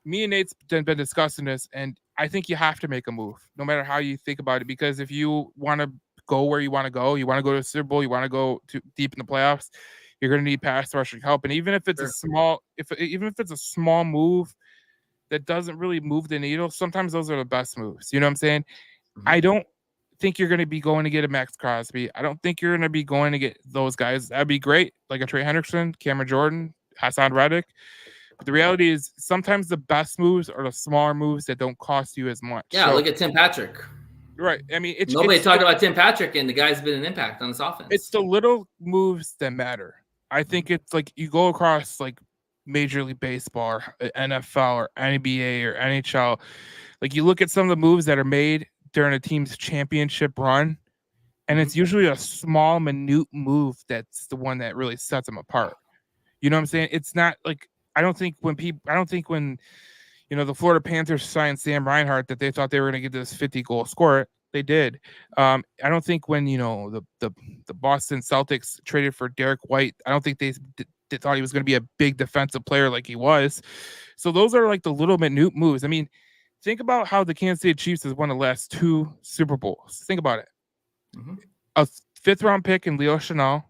Me and Nate's been discussing this, and I think you have to make a move, no matter how you think about it. Because if you want to go where you want to go to the Super Bowl, you want to go deep in the playoffs, you're going to need pass rushing help. And even if it's even if it's a small move that doesn't really move the needle, sometimes those are the best moves. You know what I'm saying? I don't think you're going to be going to get a Max Crosby. I don't think you're going to be going to get those guys. That'd be great, like a Trey Hendrickson, Cameron Jordan, Hassan Reddick. But the reality is sometimes the best moves are the smaller moves that don't cost you as much. Yeah, look at Tim Patrick. Right. I mean, nobody talked about Tim Patrick, and the guy's been an impact on this offense. It's the little moves that matter. I think it's like you go across like Major League Baseball or NFL or NBA or NHL. Like you look at some of the moves that are made during a team's championship run, and it's usually a small, minute move that's the one that really sets them apart. You know what I'm saying? It's not like I don't think when the Florida Panthers signed Sam Reinhart that they thought they were going to get this 50-goal scorer. They did. I don't think when the Boston Celtics traded for Derek White, I don't think they thought he was going to be a big defensive player like he was. So those are like the little minute moves. I mean, think about how the Kansas City Chiefs has won the last 2 Super Bowls. Think about it. A 5th-round pick in Leo Chanel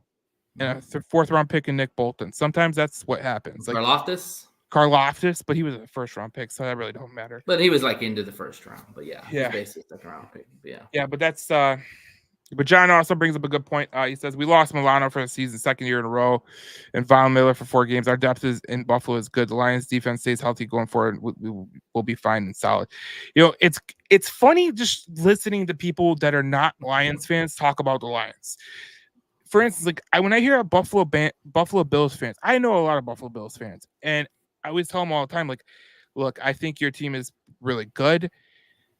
and a 4th-round pick in Nick Bolton. Sometimes that's what happens. Like Karlaftis, but he was a 1st-round pick, so that really don't matter. But he was like into the 1st round. But yeah. Basically 2nd-round pick. But yeah, but that's but John also brings up a good point. He says we lost Milano for the season, 2nd year in a row, and Von Miller for 4 games. Our depth in Buffalo is good. The Lions defense stays healthy going forward. We'll be fine and solid. It's funny just listening to people that are not Lions fans talk about the Lions. for instance, like when I hear a Buffalo Bills fans, I know a lot of Buffalo Bills fans, and I always tell them all the time, like, look, I think your team is really good,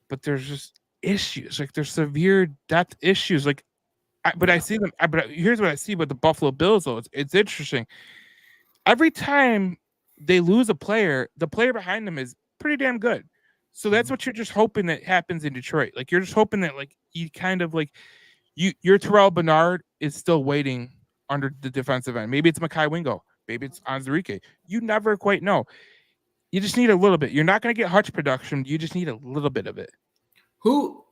but there's just issues. Like there's severe depth issues. Like, but I see them. But here's what I see with the Buffalo Bills, though. It's interesting. Every time they lose a player, the player behind them is pretty damn good. So that's what you're just hoping that happens in Detroit. Like you're just hoping that like you kind of like your Terrell Bernard is still waiting under the defensive end. Maybe it's Mekhi Wingo. Maybe it's Onwuzurike. You never quite know. You just need a little bit. You're not going to get Hutch production. You just need a little bit of it. Who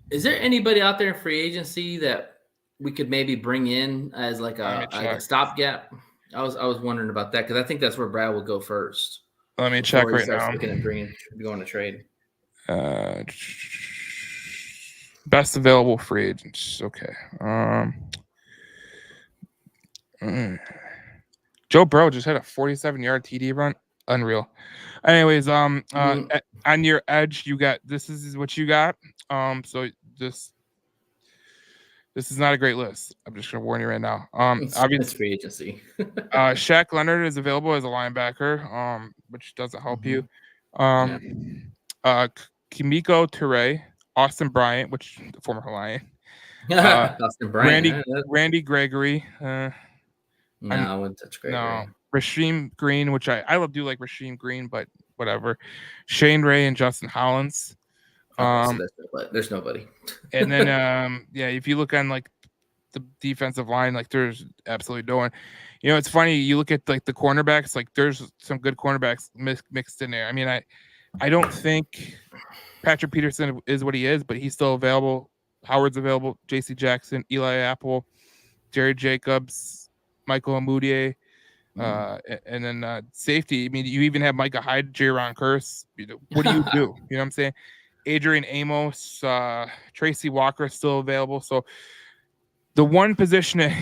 is there anybody out there in free agency that we could maybe bring in as like a stopgap? I was wondering about that because I think that's where Brad will go first. Let me check right now. Looking at going to trade. Best available free agents. Okay. Joe Burrow just had a 47-yard TD run. Unreal. Anyways, on your edge, you got this is what you got. So this is not a great list. I'm just gonna warn you right now. It's free agency. Shaq Leonard is available as a linebacker, which doesn't help you. Kimiko Toure, Austin Bryant, which the former Hawaiian. Austin Bryant. Randy Gregory. No, I wouldn't touch Gregory. No. Rasheem Green, which I do like Rasheem Green, but whatever. Shane Ray and Justin Hollins. So there's nobody. And then if you look on like the defensive line, like there's absolutely no one. You know, it's funny. You look at like the cornerbacks, like there's some good cornerbacks mixed in there. I mean, I don't think Patrick Peterson is what he is, but he's still available. Howard's available. J.C. Jackson, Eli Apple, Jerry Jacobs, Michael Amudier. And then safety. I mean, you even have Micah Hyde, Jaron Curse. What do you do? You know what I'm saying? Adrian Amos, Tracy Walker is still available. So the one position that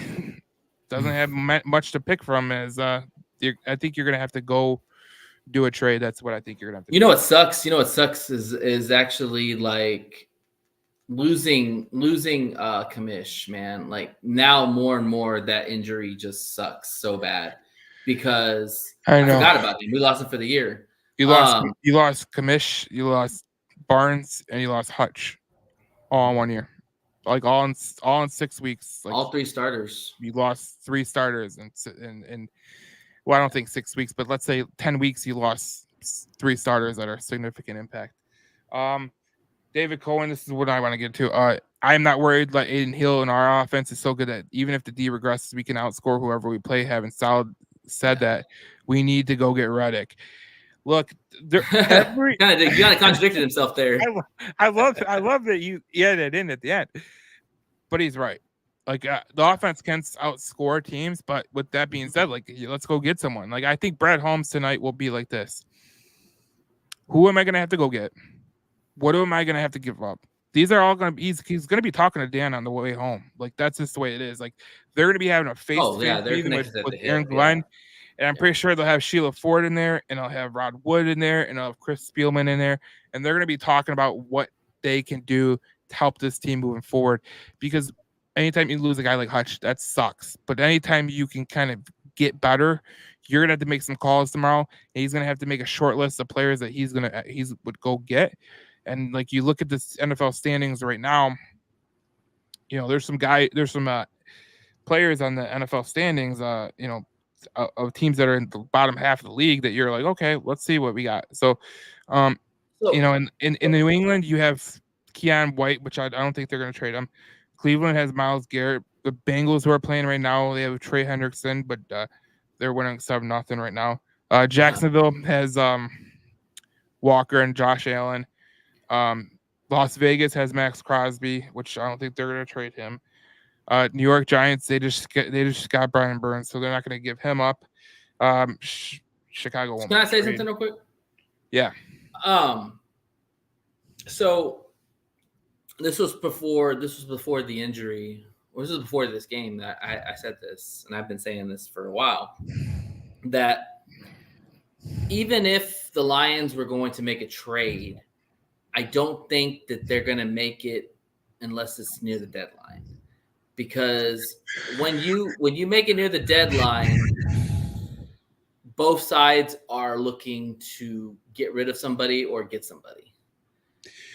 doesn't have much to pick from is I think you're gonna have to go do a trade. That's what I think you're gonna have to. You know what sucks? Is actually like losing Kamish, man. Like now more and more that injury just sucks so bad. Because I forgot about him. We lost him for the year. You lost Kamish, you lost Barnes, and you lost Hutch all in 1 year. Like all in 6 weeks. Like all 3 starters. You lost 3 starters and well, I don't think 6 weeks, but let's say 10 weeks you lost 3 starters that are significant impact. David Cohen, this is what I want to get to. I'm not worried. Like Aiden Hill in our offense is so good that even if the D regresses, we can outscore whoever we play. Having solid said that, we need to go get Reddick. Look, you kind of contradicted himself there. I love that you added in at the end, but he's right. Like the offense can outscore teams, but with that being said, like let's go get someone. Like I think Brad Holmes tonight will be like this. Who am I gonna have to go get? What am I gonna have to give up? These are all gonna be. He's gonna be talking to Dan on the way home. Like that's just the way it is. Like they're gonna be having a face-to-face meeting with Aaron Glenn, and I'm pretty sure they'll have Sheila Ford in there, and they'll have Rod Wood in there, and they'll have Chris Spielman in there, and they're gonna be talking about what they can do to help this team moving forward. Because anytime you lose a guy like Hutch, that sucks. But anytime you can kind of get better, you're gonna have to make some calls tomorrow, and he's gonna have to make a short list of players that he would go get. And like you look at this NFL standings right now, you know, there's some players on the NFL standings, of teams that are in the bottom half of the league that you're like, okay, let's see what we got. So, you know, in New England, you have Keon White, which I don't think they're going to trade him. Cleveland has Myles Garrett. The Bengals who are playing right now, they have Trey Hendrickson, but they're winning 7-0 right now. Jacksonville has Walker and Josh Allen. Las Vegas has Max Crosby, which I don't think they're going to trade him. New York Giants, they just got Brian Burns, so they're not going to give him up. Chicago won't. Can I say something real quick? Yeah. So this was before the injury, or this was before this game that I said this, and I've been saying this for a while, that even if the Lions were going to make a trade, I don't think that they're going to make it unless it's near the deadline. because when you make it near the deadline, both sides are looking to get rid of somebody or get somebody.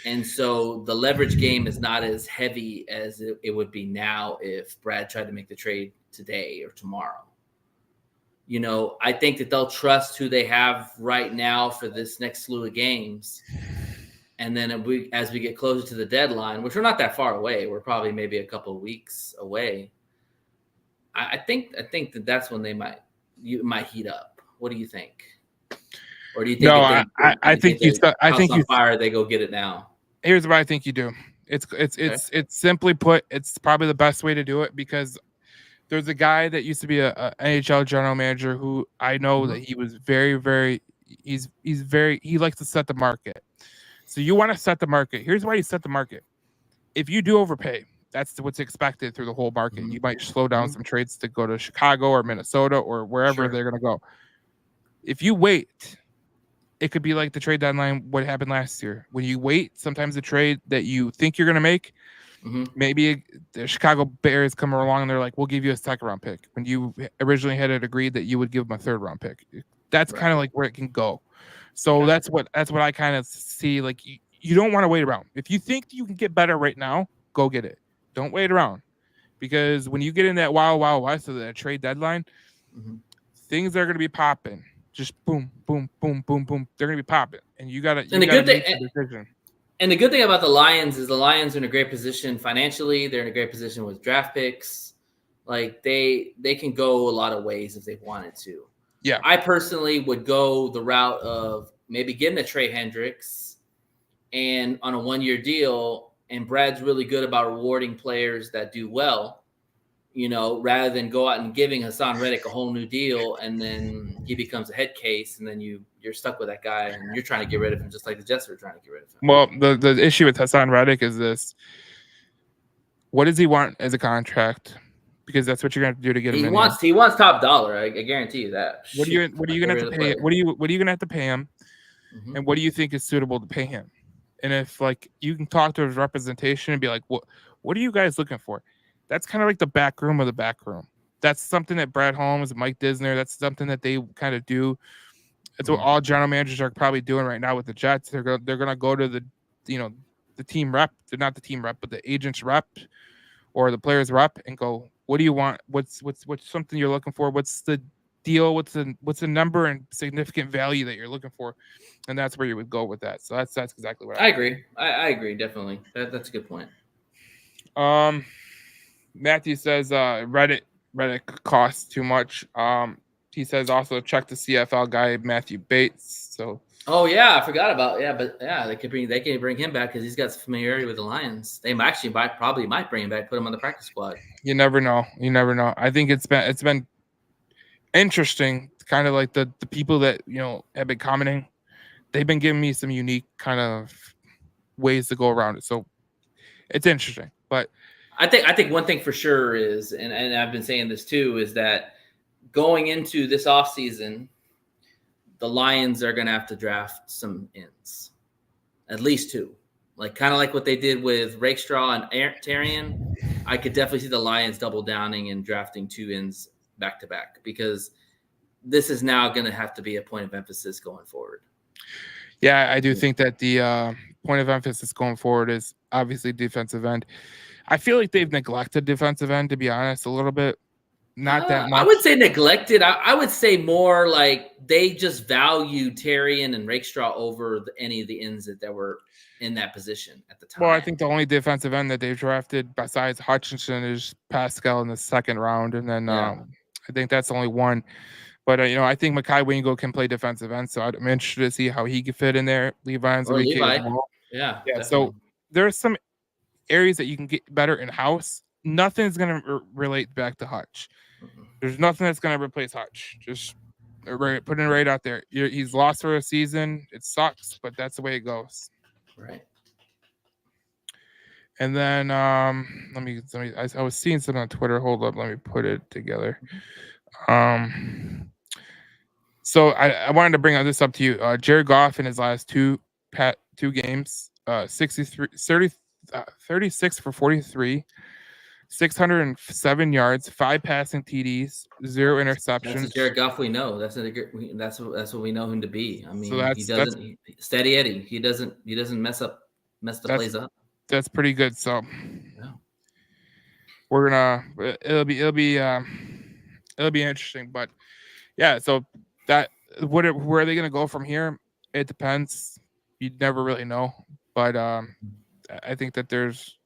And so the leverage game is not as heavy as it would be now if Brad tried to make the trade today or tomorrow. You know, I think that they'll trust who they have right now for this next slew of games. And then as we get closer to the deadline, which we're not that far away, we're probably maybe a couple of weeks away. I think that's when you might heat up. What do you think? Or do you think? No, I think you. I think you. Fire. They go get it now. Here's what I think you do. It's simply put. It's probably the best way to do it because there's a guy that used to be a NHL general manager who I know that he was very. He likes to set the market. So you want to set the market. Here's why you set the market. If you do overpay, that's what's expected through the whole market. You might slow down some trades to go to Chicago or Minnesota or wherever they're going to go. If you wait, it could be like the trade deadline, what happened last year. When you wait, sometimes the trade that you think you're going to make, maybe the Chicago Bears come along and they're like, we'll give you a second-round pick. When you originally had it agreed that you would give them a third-round pick. That's kind of like where it can go. So that's what I kind of see. Like you don't want to wait around. If you think you can get better right now, go get it. Don't wait around, because when you get in that wild west of that trade deadline, things are going to be popping. Just boom, boom, boom, boom, boom. They're going to be popping, and you got to. And the good thing about the Lions is the Lions are in a great position financially. They're in a great position with draft picks. Like they can go a lot of ways if they wanted to. Yeah, I personally would go the route of maybe getting a Trey Hendricks and on a 1-year deal. And Brad's really good about rewarding players that do well, you know, rather than go out and giving Hassan Reddick a whole new deal and then he becomes a head case and then you're stuck with that guy and you're trying to get rid of him just like the Jets are trying to get rid of him. Well, the issue with Hassan Reddick is this: what does he want as a contract? Because that's what you're going to have to do to get him. He wants top dollar. I guarantee you that. What are you going to have to pay? What are you going to have to pay him? And what do you think is suitable to pay him? And if like you can talk to his representation and be like, what are you guys looking for? That's kind of like the back room of the back room. That's something that Brad Holmes and Mike Disner, that's something that they kind of do. It's what all general managers are probably doing right now with the Jets. They're going to go to the team rep. They're not the team rep, but the agent's rep or the player's rep and go, what do you want? What's something you're looking for? What's the deal? What's the number and significant value that you're looking for? And that's where you would go with that. So that's exactly what I agree. I agree. Definitely. That's a good point. Matthew says, Reddit costs too much. He says also check the CFL guy, Matthew Bates. So. Oh yeah, I forgot about they can bring him back because he's got some familiarity with the Lions. They might bring him back, put him on the practice squad. You never know. I think it's been interesting, kind of like the people that have been commenting. They've been giving me some unique kind of ways to go around it. So it's interesting. But I think one thing for sure is, and I've been saying this too, is that going into this offseason, the Lions are going to have to draft some ends, at least 2. Like kind of like what they did with Rakestraw and Tarian. I could definitely see the Lions double downing and drafting 2 ends back to back, because this is now going to have to be a point of emphasis going forward. Yeah, I do think that the point of emphasis going forward is obviously defensive end. I feel like they've neglected defensive end, to be honest, a little bit. Not that much. I would say neglected. I would say more like they just valued Tarian and Rakestraw over any of the ends that were in that position at the time. Well, I think the only defensive end that they've drafted besides Hutchinson is Pascal in the second round. And then I think that's the only one. But, I think Mekhi Wingo can play defensive end, so I'm interested to see how he can fit in there. Levi. Yeah. So there's some areas that you can get better in-house. Nothing's going to relate back to Hutch. There's nothing that's going to replace Hutch. Just putting it right out there. He's lost for a season. It sucks, but that's the way it goes. Right. And then I was seeing something on Twitter. Hold up. Let me put it together. So I wanted to bring this up to you. Jared Goff in his last two games, 36 for 43, 607 yards, 5 passing TDs, 0 That's interceptions. the Jared Goff we know. That's what we know him to be. I mean, So he doesn't steady Eddie. He doesn't mess the plays up. That's pretty good. So Yeah. we're gonna it'll be interesting. But yeah, so that where are they gonna go from here? It depends. You never really know. But I think that there's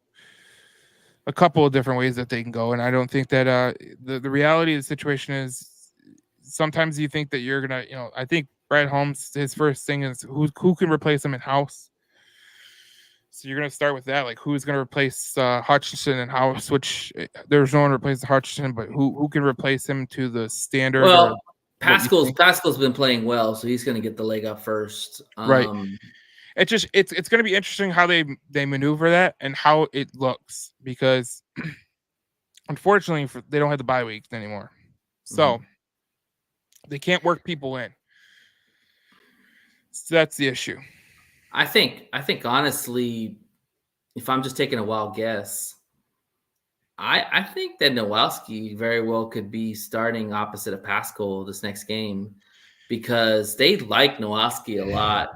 a couple of different ways that they can go, and I don't think that the reality of the situation is sometimes you think that you're gonna, I think Brad Holmes, his first thing is who can replace him in house. So you're gonna start with that, like who's gonna replace Hutchinson in house, which there's no one to replace Hutchinson, but who can replace him to the standard? Well, Pascal's been playing well, so he's gonna get the leg up first. Right. It's going to be interesting how they maneuver that and how it looks, because unfortunately they don't have the bye weeks anymore, so they can't work people in. So that's the issue. I think honestly, if I'm just taking a wild guess, I think that Nowalski very well could be starting opposite of Pascal this next game, because they like Nowalski a lot.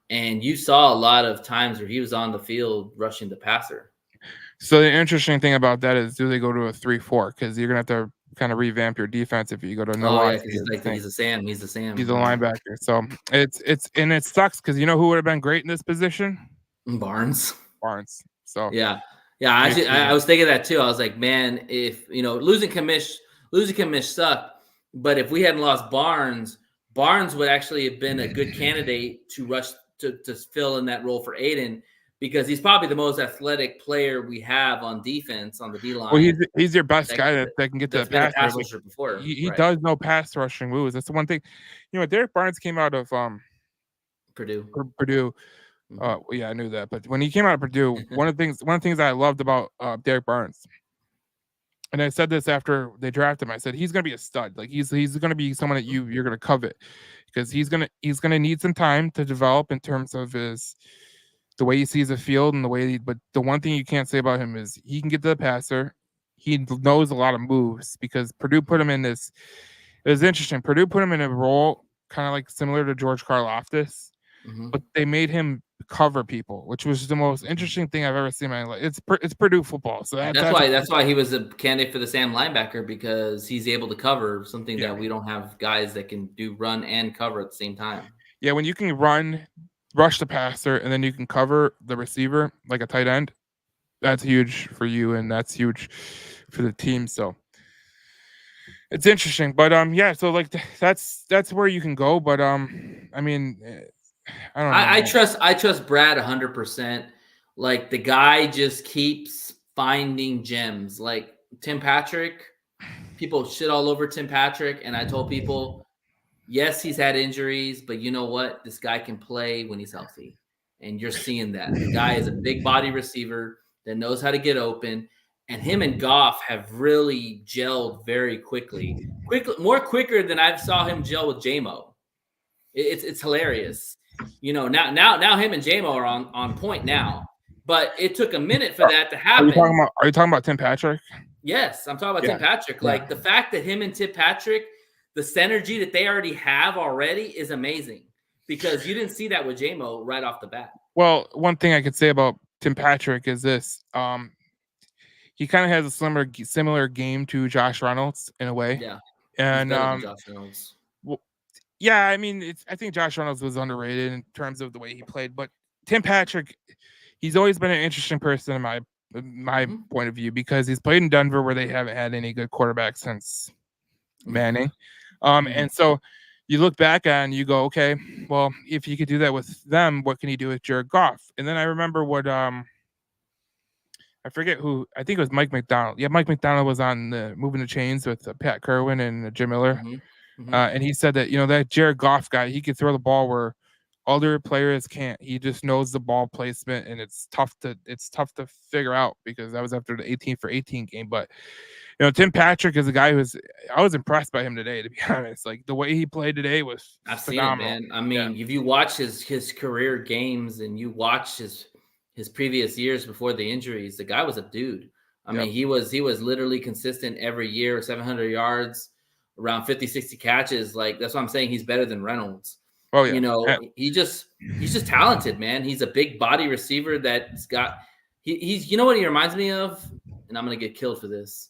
And you saw a lot of times where he was on the field rushing the passer. So the interesting thing about that is, do they go to a 3-4? Because you're going to have to kind of revamp your defense if you go to no. Oh, yeah, because he's a Sam. He's a linebacker. So it sucks, because you know who would have been great in this position? Barnes. So yeah. Actually, I was thinking that too. I was like, man, if losing Kamish sucked, but if we hadn't lost Barnes would actually have been a good candidate to rush to fill in that role for Aiden, because he's probably the most athletic player we have on defense on the D line. Well, he's your best guy that can get to the pass rusher before. He does know pass rushing moves. That's the one thing. Derek Barnes came out of Purdue. Well, yeah, I knew that. But when he came out of Purdue, one of the things I loved about Derek Barnes, and I said this after they drafted him, I said he's going to be a stud. Like he's going to be someone that you're going to covet, because he's going to need some time to develop in terms of the way he sees the field and the way. But the one thing you can't say about him is he can get to the passer. He knows a lot of moves, because Purdue put him in this. It was interesting. Purdue put him in a role kind of like similar to George Karlaftis, but they made him cover people, which was the most interesting thing I've ever seen in my life. It's Purdue football, so that's why he was a candidate for the Sam linebacker, because he's able to cover something that we don't have guys that can do run and cover at the same time. Yeah, when you can rush the passer, and then you can cover the receiver like a tight end, that's huge for you, and that's huge for the team. So it's interesting, but yeah, so like that's where you can go, but I mean, I don't know. I trust Brad 100%. Like, the guy just keeps finding gems. Like Tim Patrick, people shit all over Tim Patrick, and I told people, yes, he's had injuries, but you know what? This guy can play when he's healthy, and you're seeing that. The guy is a big body receiver that knows how to get open, and him and Goff have really gelled very quickly, more quicker than I saw him gel with J-Mo. It's hilarious. Now him and J-Mo are on point now, but it took a minute for that to happen. Are you talking about Tim Patrick? Yes, I'm talking about Tim Patrick. Like, the fact that him and Tim Patrick, the synergy that they already have is amazing, because you didn't see that with J-Mo right off the bat. Well, one thing I could say about Tim Patrick is this. He kind of has a similar game to Josh Reynolds in a way. Yeah. And Josh Reynolds. Yeah, I mean, I think Josh Reynolds was underrated in terms of the way he played, but Tim Patrick, he's always been an interesting person in my point of view, because he's played in Denver, where they haven't had any good quarterbacks since Manning. And so you look back and you go, okay, well, if you could do that with them, what can you do with Jared Goff? And then I remember what I forget who, I think it was Mike McDonald. Yeah, Mike McDonald was on the Moving the Chains with Pat Kerwin and Jim Miller. And he said that, that Jared Goff guy, he could throw the ball where other players can't. He just knows the ball placement, and it's tough to figure out, because that was after the 18 for 18 game. But Tim Patrick is a guy I was impressed by him today, to be honest. Like, the way he played today was phenomenal. Seen it, man. I mean, if you watch his career games and you watch his previous years before the injuries, the guy was a dude. I mean, he was literally consistent every year, 700 yards, around 50, 60 catches. Like, that's what I'm saying. He's better than Reynolds. Oh yeah. You know, he's just talented, man. He's a big body receiver that's got he's you know what he reminds me of, and I'm gonna get killed for this.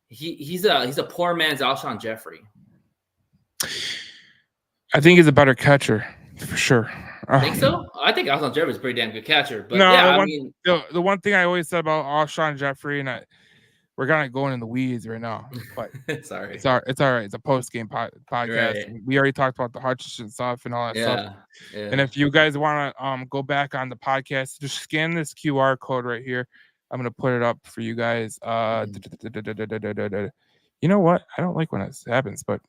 He's a poor man's Alshon Jeffrey. I think he's a better catcher for sure. Think so? I think Alshon Jeffrey's a pretty damn good catcher. But no, yeah, the one thing I always said about Alshon Jeffrey, and we're kind of going in the weeds right now, but sorry, it's all right. It's a post-game podcast. Right. We already talked about the Hutchinson stuff and all that stuff. Yeah. And if you guys want to go back on the podcast, just scan this QR code right here. I'm gonna put it up for you guys. You know what? I don't like when this happens, but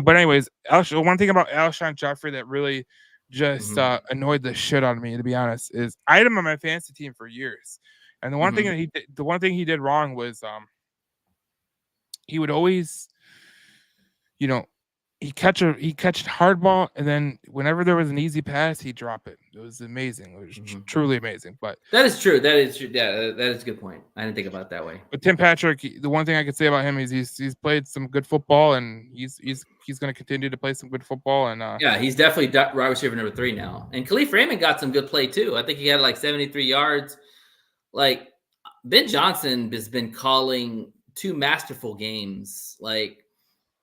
anyways, one thing about Alshon Jeffrey that really just annoyed the shit out of me, to be honest, is I had him on my fantasy team for years, and the one thing he did wrong was he would always, he catch hard ball, and then whenever there was an easy pass, he'd drop it. It was amazing. It was truly amazing. But that is true. That is true. Yeah, that is a good point. I didn't think about it that way. But Tim Patrick, the one thing I could say about him is he's played some good football, and he's going to continue to play some good football. And yeah, he's definitely wide receiver number 3 now. And Khalif Raymond got some good play too. I think he had like 73 yards. Like, Ben Johnson has been calling 2 masterful games. Like,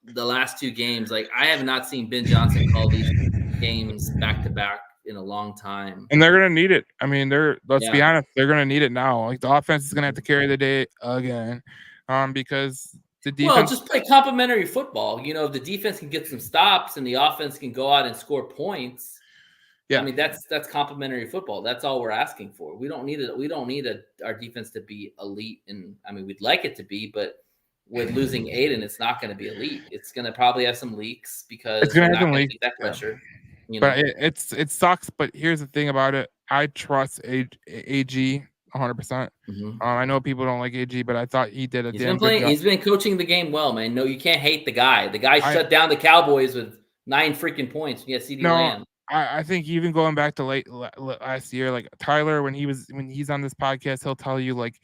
the last 2 games, like, I have not seen Ben Johnson call these games back to back in a long time. And they're gonna need it. I mean, let's be honest, they're gonna need it now. Like, the offense is gonna have to carry the day again, because the defense. Well, just play complementary football. If the defense can get some stops and the offense can go out and score points. Yeah, I mean, that's complementary football. That's all we're asking for. We don't need it. We don't need our defense to be elite, and I mean, we'd like it to be, but with losing Aiden, it's not going to be elite. It's going to probably have some leaks because it's going to have some leaks. That pressure. But it sucks. But here's the thing about it: I trust AG 100%. I know people don't like AG, but I thought he did a damn good job. He's been coaching the game well, man. No, you can't hate the guy. The guy shut down the Cowboys with 9 freaking points. Yeah, CD Lamb. I think even going back to last year, like Tyler, when he's on this podcast, he'll tell you like.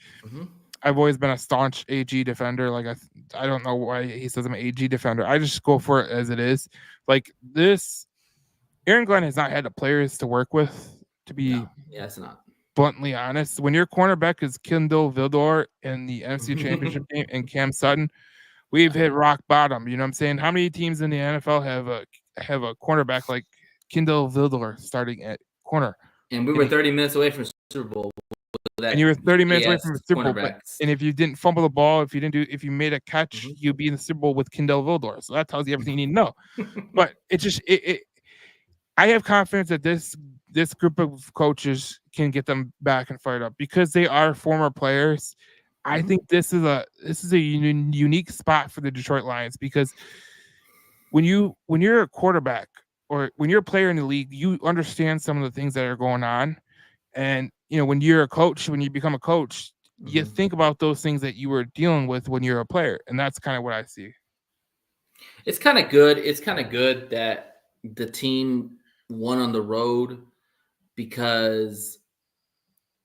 I've always been a staunch AG defender. Like, I don't know why he says I'm an AG defender. I just go for it as it is. Like, this, Aaron Glenn has not had the players to work with, to be it's not bluntly honest. When your cornerback is Kindle Vildor in the NFC Championship game and Cam Sutton, we've hit rock bottom. You know what I'm saying? How many teams in the NFL have a cornerback like Kindle Vildor starting at corner? And we were 30 minutes away from Super Bowl. And you were 30 minutes away from the Super Bowl. And if you didn't fumble the ball, if you made a catch, you'd be in the Super Bowl with Kindle Vildor. So that tells you everything you need to know. But I have confidence that this group of coaches can get them back and fired up because they are former players. I think this is a unique spot for the Detroit Lions because when you're a quarterback or when you're a player in the league, you understand some of the things that are going on. And when you're a coach, when you become a coach, you think about those things that you were dealing with when you're a player. And that's kind of what I see. It's kind of good. It's kind of good that the team won on the road because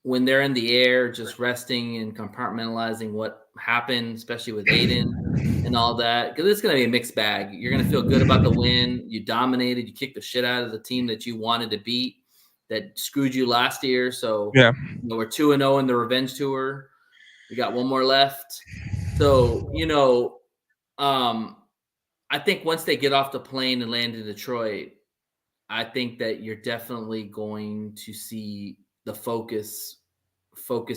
when they're in the air, just resting and compartmentalizing what happened, especially with Aiden and all that, because it's going to be a mixed bag. You're going to feel good about the win. You dominated. You kicked the shit out of the team that you wanted to beat. That screwed you last year. So we're 2-0 in the revenge tour. We got one more left. So, I think once they get off the plane and land in Detroit, I think that you're definitely going to see the focus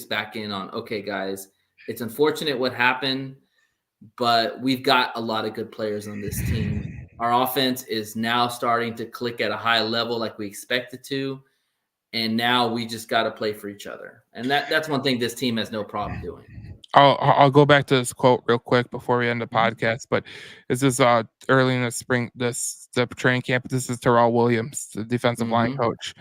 back in on, okay, guys, it's unfortunate what happened, but we've got a lot of good players on this team. Our offense is now starting to click at a high level like we expect it to. And now we just got to play for each other. And that's one thing this team has no problem doing. I'll go back to this quote real quick before we end the podcast, but this is early in the spring, the training camp. This is Terrell Williams, the defensive line coach.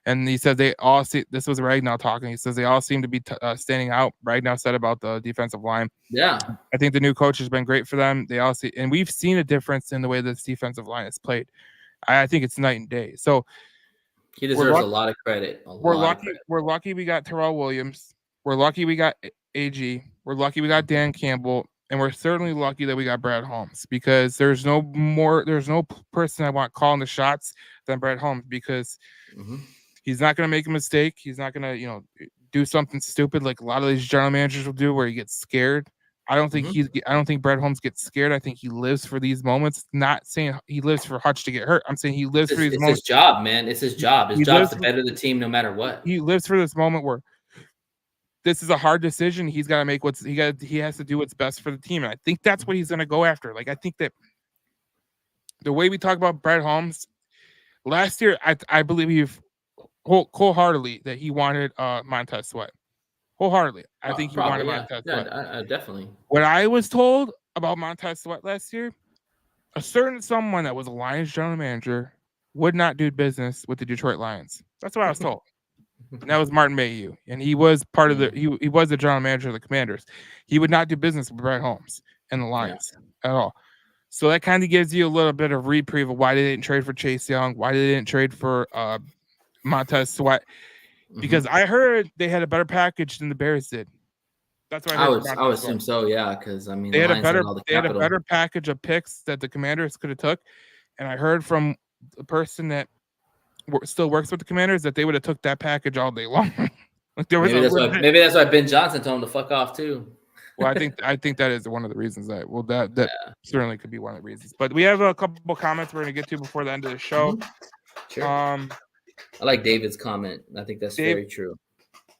And he said they all see, this was Ragnow talking. He says they all seem to be standing out. Ragnow said about the defensive line. Yeah. I think the new coach has been great for them. They all see, and we've seen a difference in the way this defensive line is played. I think it's night and day. So, he deserves a lot of credit. We're lucky we got Terrell Williams. We're lucky we got AG. We're lucky we got Dan Campbell, and we're certainly lucky that we got Brad Holmes, because there's no person I want calling the shots than Brad Holmes, because he's not going to make a mistake. He's not going to, do something stupid like a lot of these general managers will do, where he gets scared. I don't think Brad Holmes gets scared. I think he lives for these moments. Not saying he lives for Hutch to get hurt. I'm saying he lives for these moments. It's his job, man. It's his job. His job's to better the team no matter what. He lives for this moment where this is a hard decision. He's got to make he has to do what's best for the team. And I think that's what he's going to go after. Like, I think that the way we talk about Brad Holmes last year, I believe wholeheartedly that he wanted Montez Sweat. Wholeheartedly. I think he wanted Montez Sweat. Definitely. What I was told about Montez Sweat last year, a certain someone that was a Lions general manager would not do business with the Detroit Lions. That's what I was told. And that was Martin Mayhew. And he was part of he was the general manager of the Commanders. He would not do business with Brad Holmes and the Lions at all. So that kind of gives you a little bit of reprieve of why they didn't trade for Chase Young, why they didn't trade for Montez Sweat. Because I heard they had a better package than the Bears did. That's what I heard. I would assume so, yeah. Because I mean, they had a better package of picks that the Commanders could have took, and I heard from the person that still works with the Commanders that they would have took that package all day long. Maybe that's why Ben Johnson told him to fuck off too. Well, I think that is one of the reasons that certainly could be one of the reasons. But we have a couple comments we're gonna get to before the end of the show. Sure. I like David's comment. I think that's very true.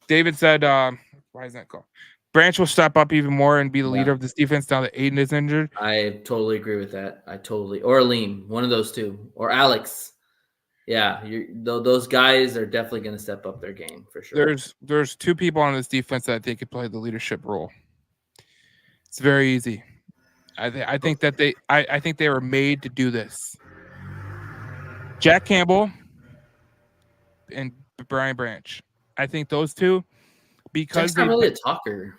David said, why is that called? Branch will step up even more and be the leader of this defense now that Aiden is injured. I totally agree with that. Or Aleem, one of those two. Or Alex. Yeah, those guys are definitely going to step up their game for sure. There's two people on this defense that I think could play the leadership role. It's very easy. I think they were made to do this. Jack Campbell and Brian Branch. I think those two, because Jack's not really a talker.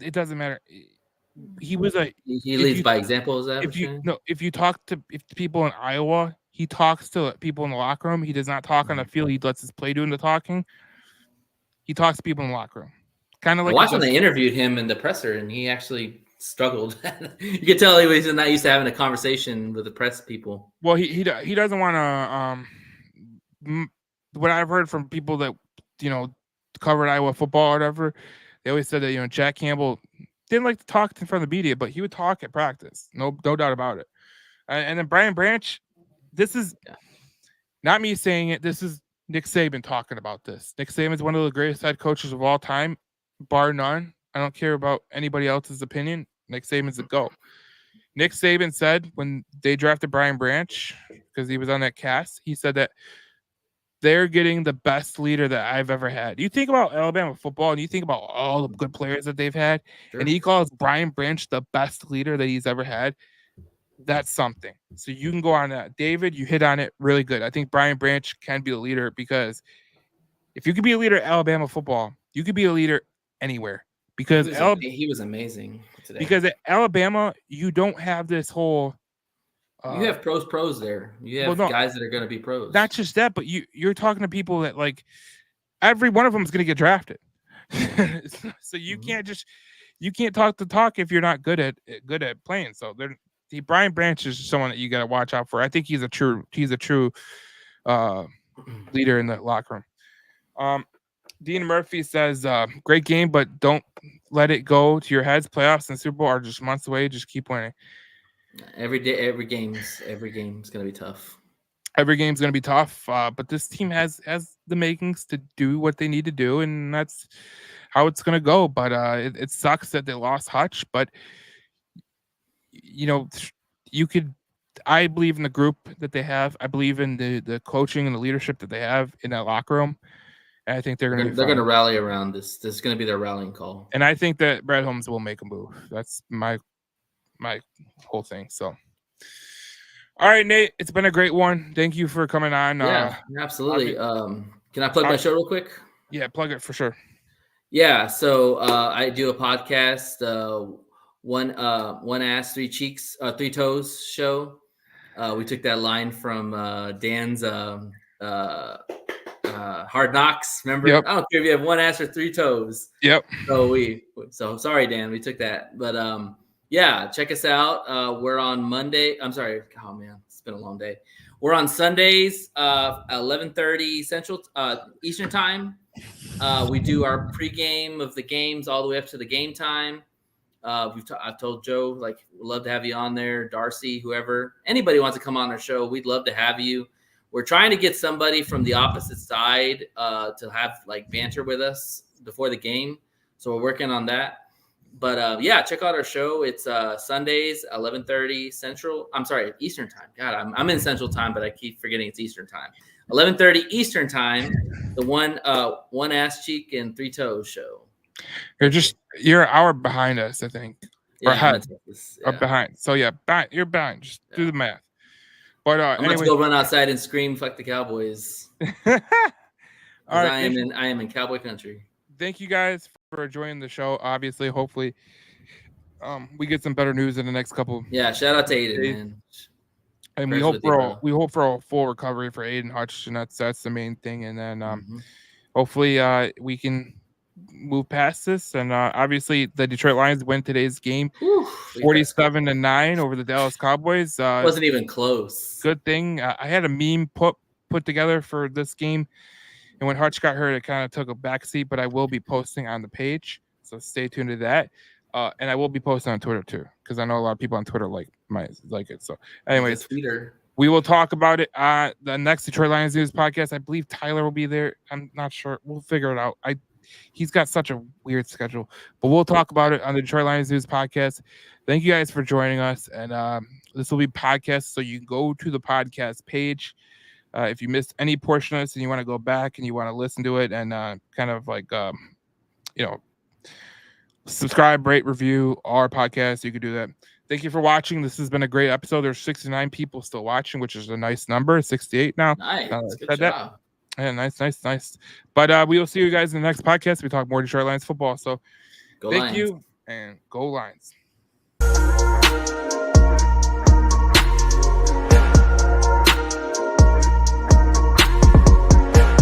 It doesn't matter. He leads by example. Is that if you talk to people in Iowa, he talks to people in the locker room. He does not talk on the field. He lets his play doing the talking. He talks to people in the locker room. Kind of like when they interviewed him in the presser, and he actually struggled. You could tell he was not used to having a conversation with the press people. Well, he doesn't want to. What I've heard from people that covered Iowa football or whatever, they always said that Jack Campbell didn't like to talk in front of the media, but he would talk at practice. No doubt about it. And then Brian Branch, this is not me saying it. This is Nick Saban talking about this. Nick Saban is one of the greatest head coaches of all time, bar none. I don't care about anybody else's opinion. Nick Saban's the GOAT. Nick Saban said when they drafted Brian Branch, because he was on that cast, he said that they're getting the best leader that I've ever had. You think about Alabama football and you think about all the good players that they've had, and he calls Brian Branch the best leader that he's ever had. That's something. So you can go on that. David, you hit on it really good. I think Brian Branch can be a leader, because if you could be a leader at Alabama football, you could be a leader anywhere. Because he was amazing today. Because at Alabama, you don't have this whole you have pros there. You have guys that are going to be pros. Not just that, but you're talking to people that, like, every one of them is going to get drafted. So you can't talk the talk if you're not good at playing. So Brian Branch is someone that you got to watch out for. I think he's a true leader in the locker room. Dean Murphy says, great game, but don't let it go to your heads. Playoffs and Super Bowl are just months away. Just keep winning. Every game's going to be tough. Every game's going to be tough, but this team has the makings to do what they need to do, and that's how it's going to go. But it sucks that they lost Hutch, but I believe in the group that they have. I believe in the coaching and the leadership that they have in that locker room. And I think they're going to rally around this. This is going to be their rallying call. And I think that Brad Holmes will make a move. That's my whole thing. So, all right, Nate, it's been a great one. Thank you for coming on. Yeah, absolutely. Can I plug my show real quick? Yeah, plug it for sure. Yeah, so I do a podcast, one ass, three cheeks, three toes show. We took that line from Dan's Hard Knocks. Remember? Yep. I don't care if you have one ass or three toes. Yep. So sorry, Dan, we took that. But yeah, check us out. We're on Monday. I'm sorry. Oh man, it's been a long day. We're on Sundays, 11:30 Central Eastern Time. We do our pregame of the games all the way up to the game time. I've told Joe, like, we'd love to have you on there. Darcy, whoever, anybody wants to come on our show, we'd love to have you. We're trying to get somebody from the opposite side to have like banter with us before the game. So we're working on that. But yeah, check out our show. It's Sundays, 11:30 Central. I'm sorry, Eastern Time. God, I'm in Central Time, but I keep forgetting it's Eastern Time. 11:30 Eastern Time. The one ass cheek and three toes show. You're an hour behind us, I think. Or ahead. Or Yeah. behind. So yeah, you're behind. Just do the math. But I'm anyway, going to go run outside and scream "fuck the Cowboys." all right, I am in Cowboy country. Thank you guys for joining the show. Obviously, hopefully, we get some better news in the next couple. Yeah, shout out to Aiden, man. And we hope for a full recovery for Aiden Hutch, and that's the main thing. And then hopefully we can move past this. And obviously, the Detroit Lions win today's game, 47-9 over the Dallas Cowboys. Wasn't even close. Good thing I had a meme put together for this game, and when Hutch got hurt, it kind of took a backseat. But I will be posting on the page, so stay tuned to that. And I will be posting on Twitter too, because I know a lot of people on Twitter like it. So, anyways, we will talk about it. The next Detroit Lions News podcast, I believe Tyler will be there. I'm not sure. We'll figure it out. He's got such a weird schedule, but we'll talk about it on the Detroit Lions News podcast. Thank you guys for joining us, and this will be podcast, so you can go to the podcast page. If you missed any portion of this and you want to go back and you want to listen to it and kind of like subscribe, rate, review our podcast, you could do that. Thank you for watching. This has been a great episode. There's 69 people still watching, which is a nice number. 68 now. Nice. Good job. Yeah, nice. But we will see you guys in the next podcast. We talk more Detroit Lions football. So thank you, and go Lions.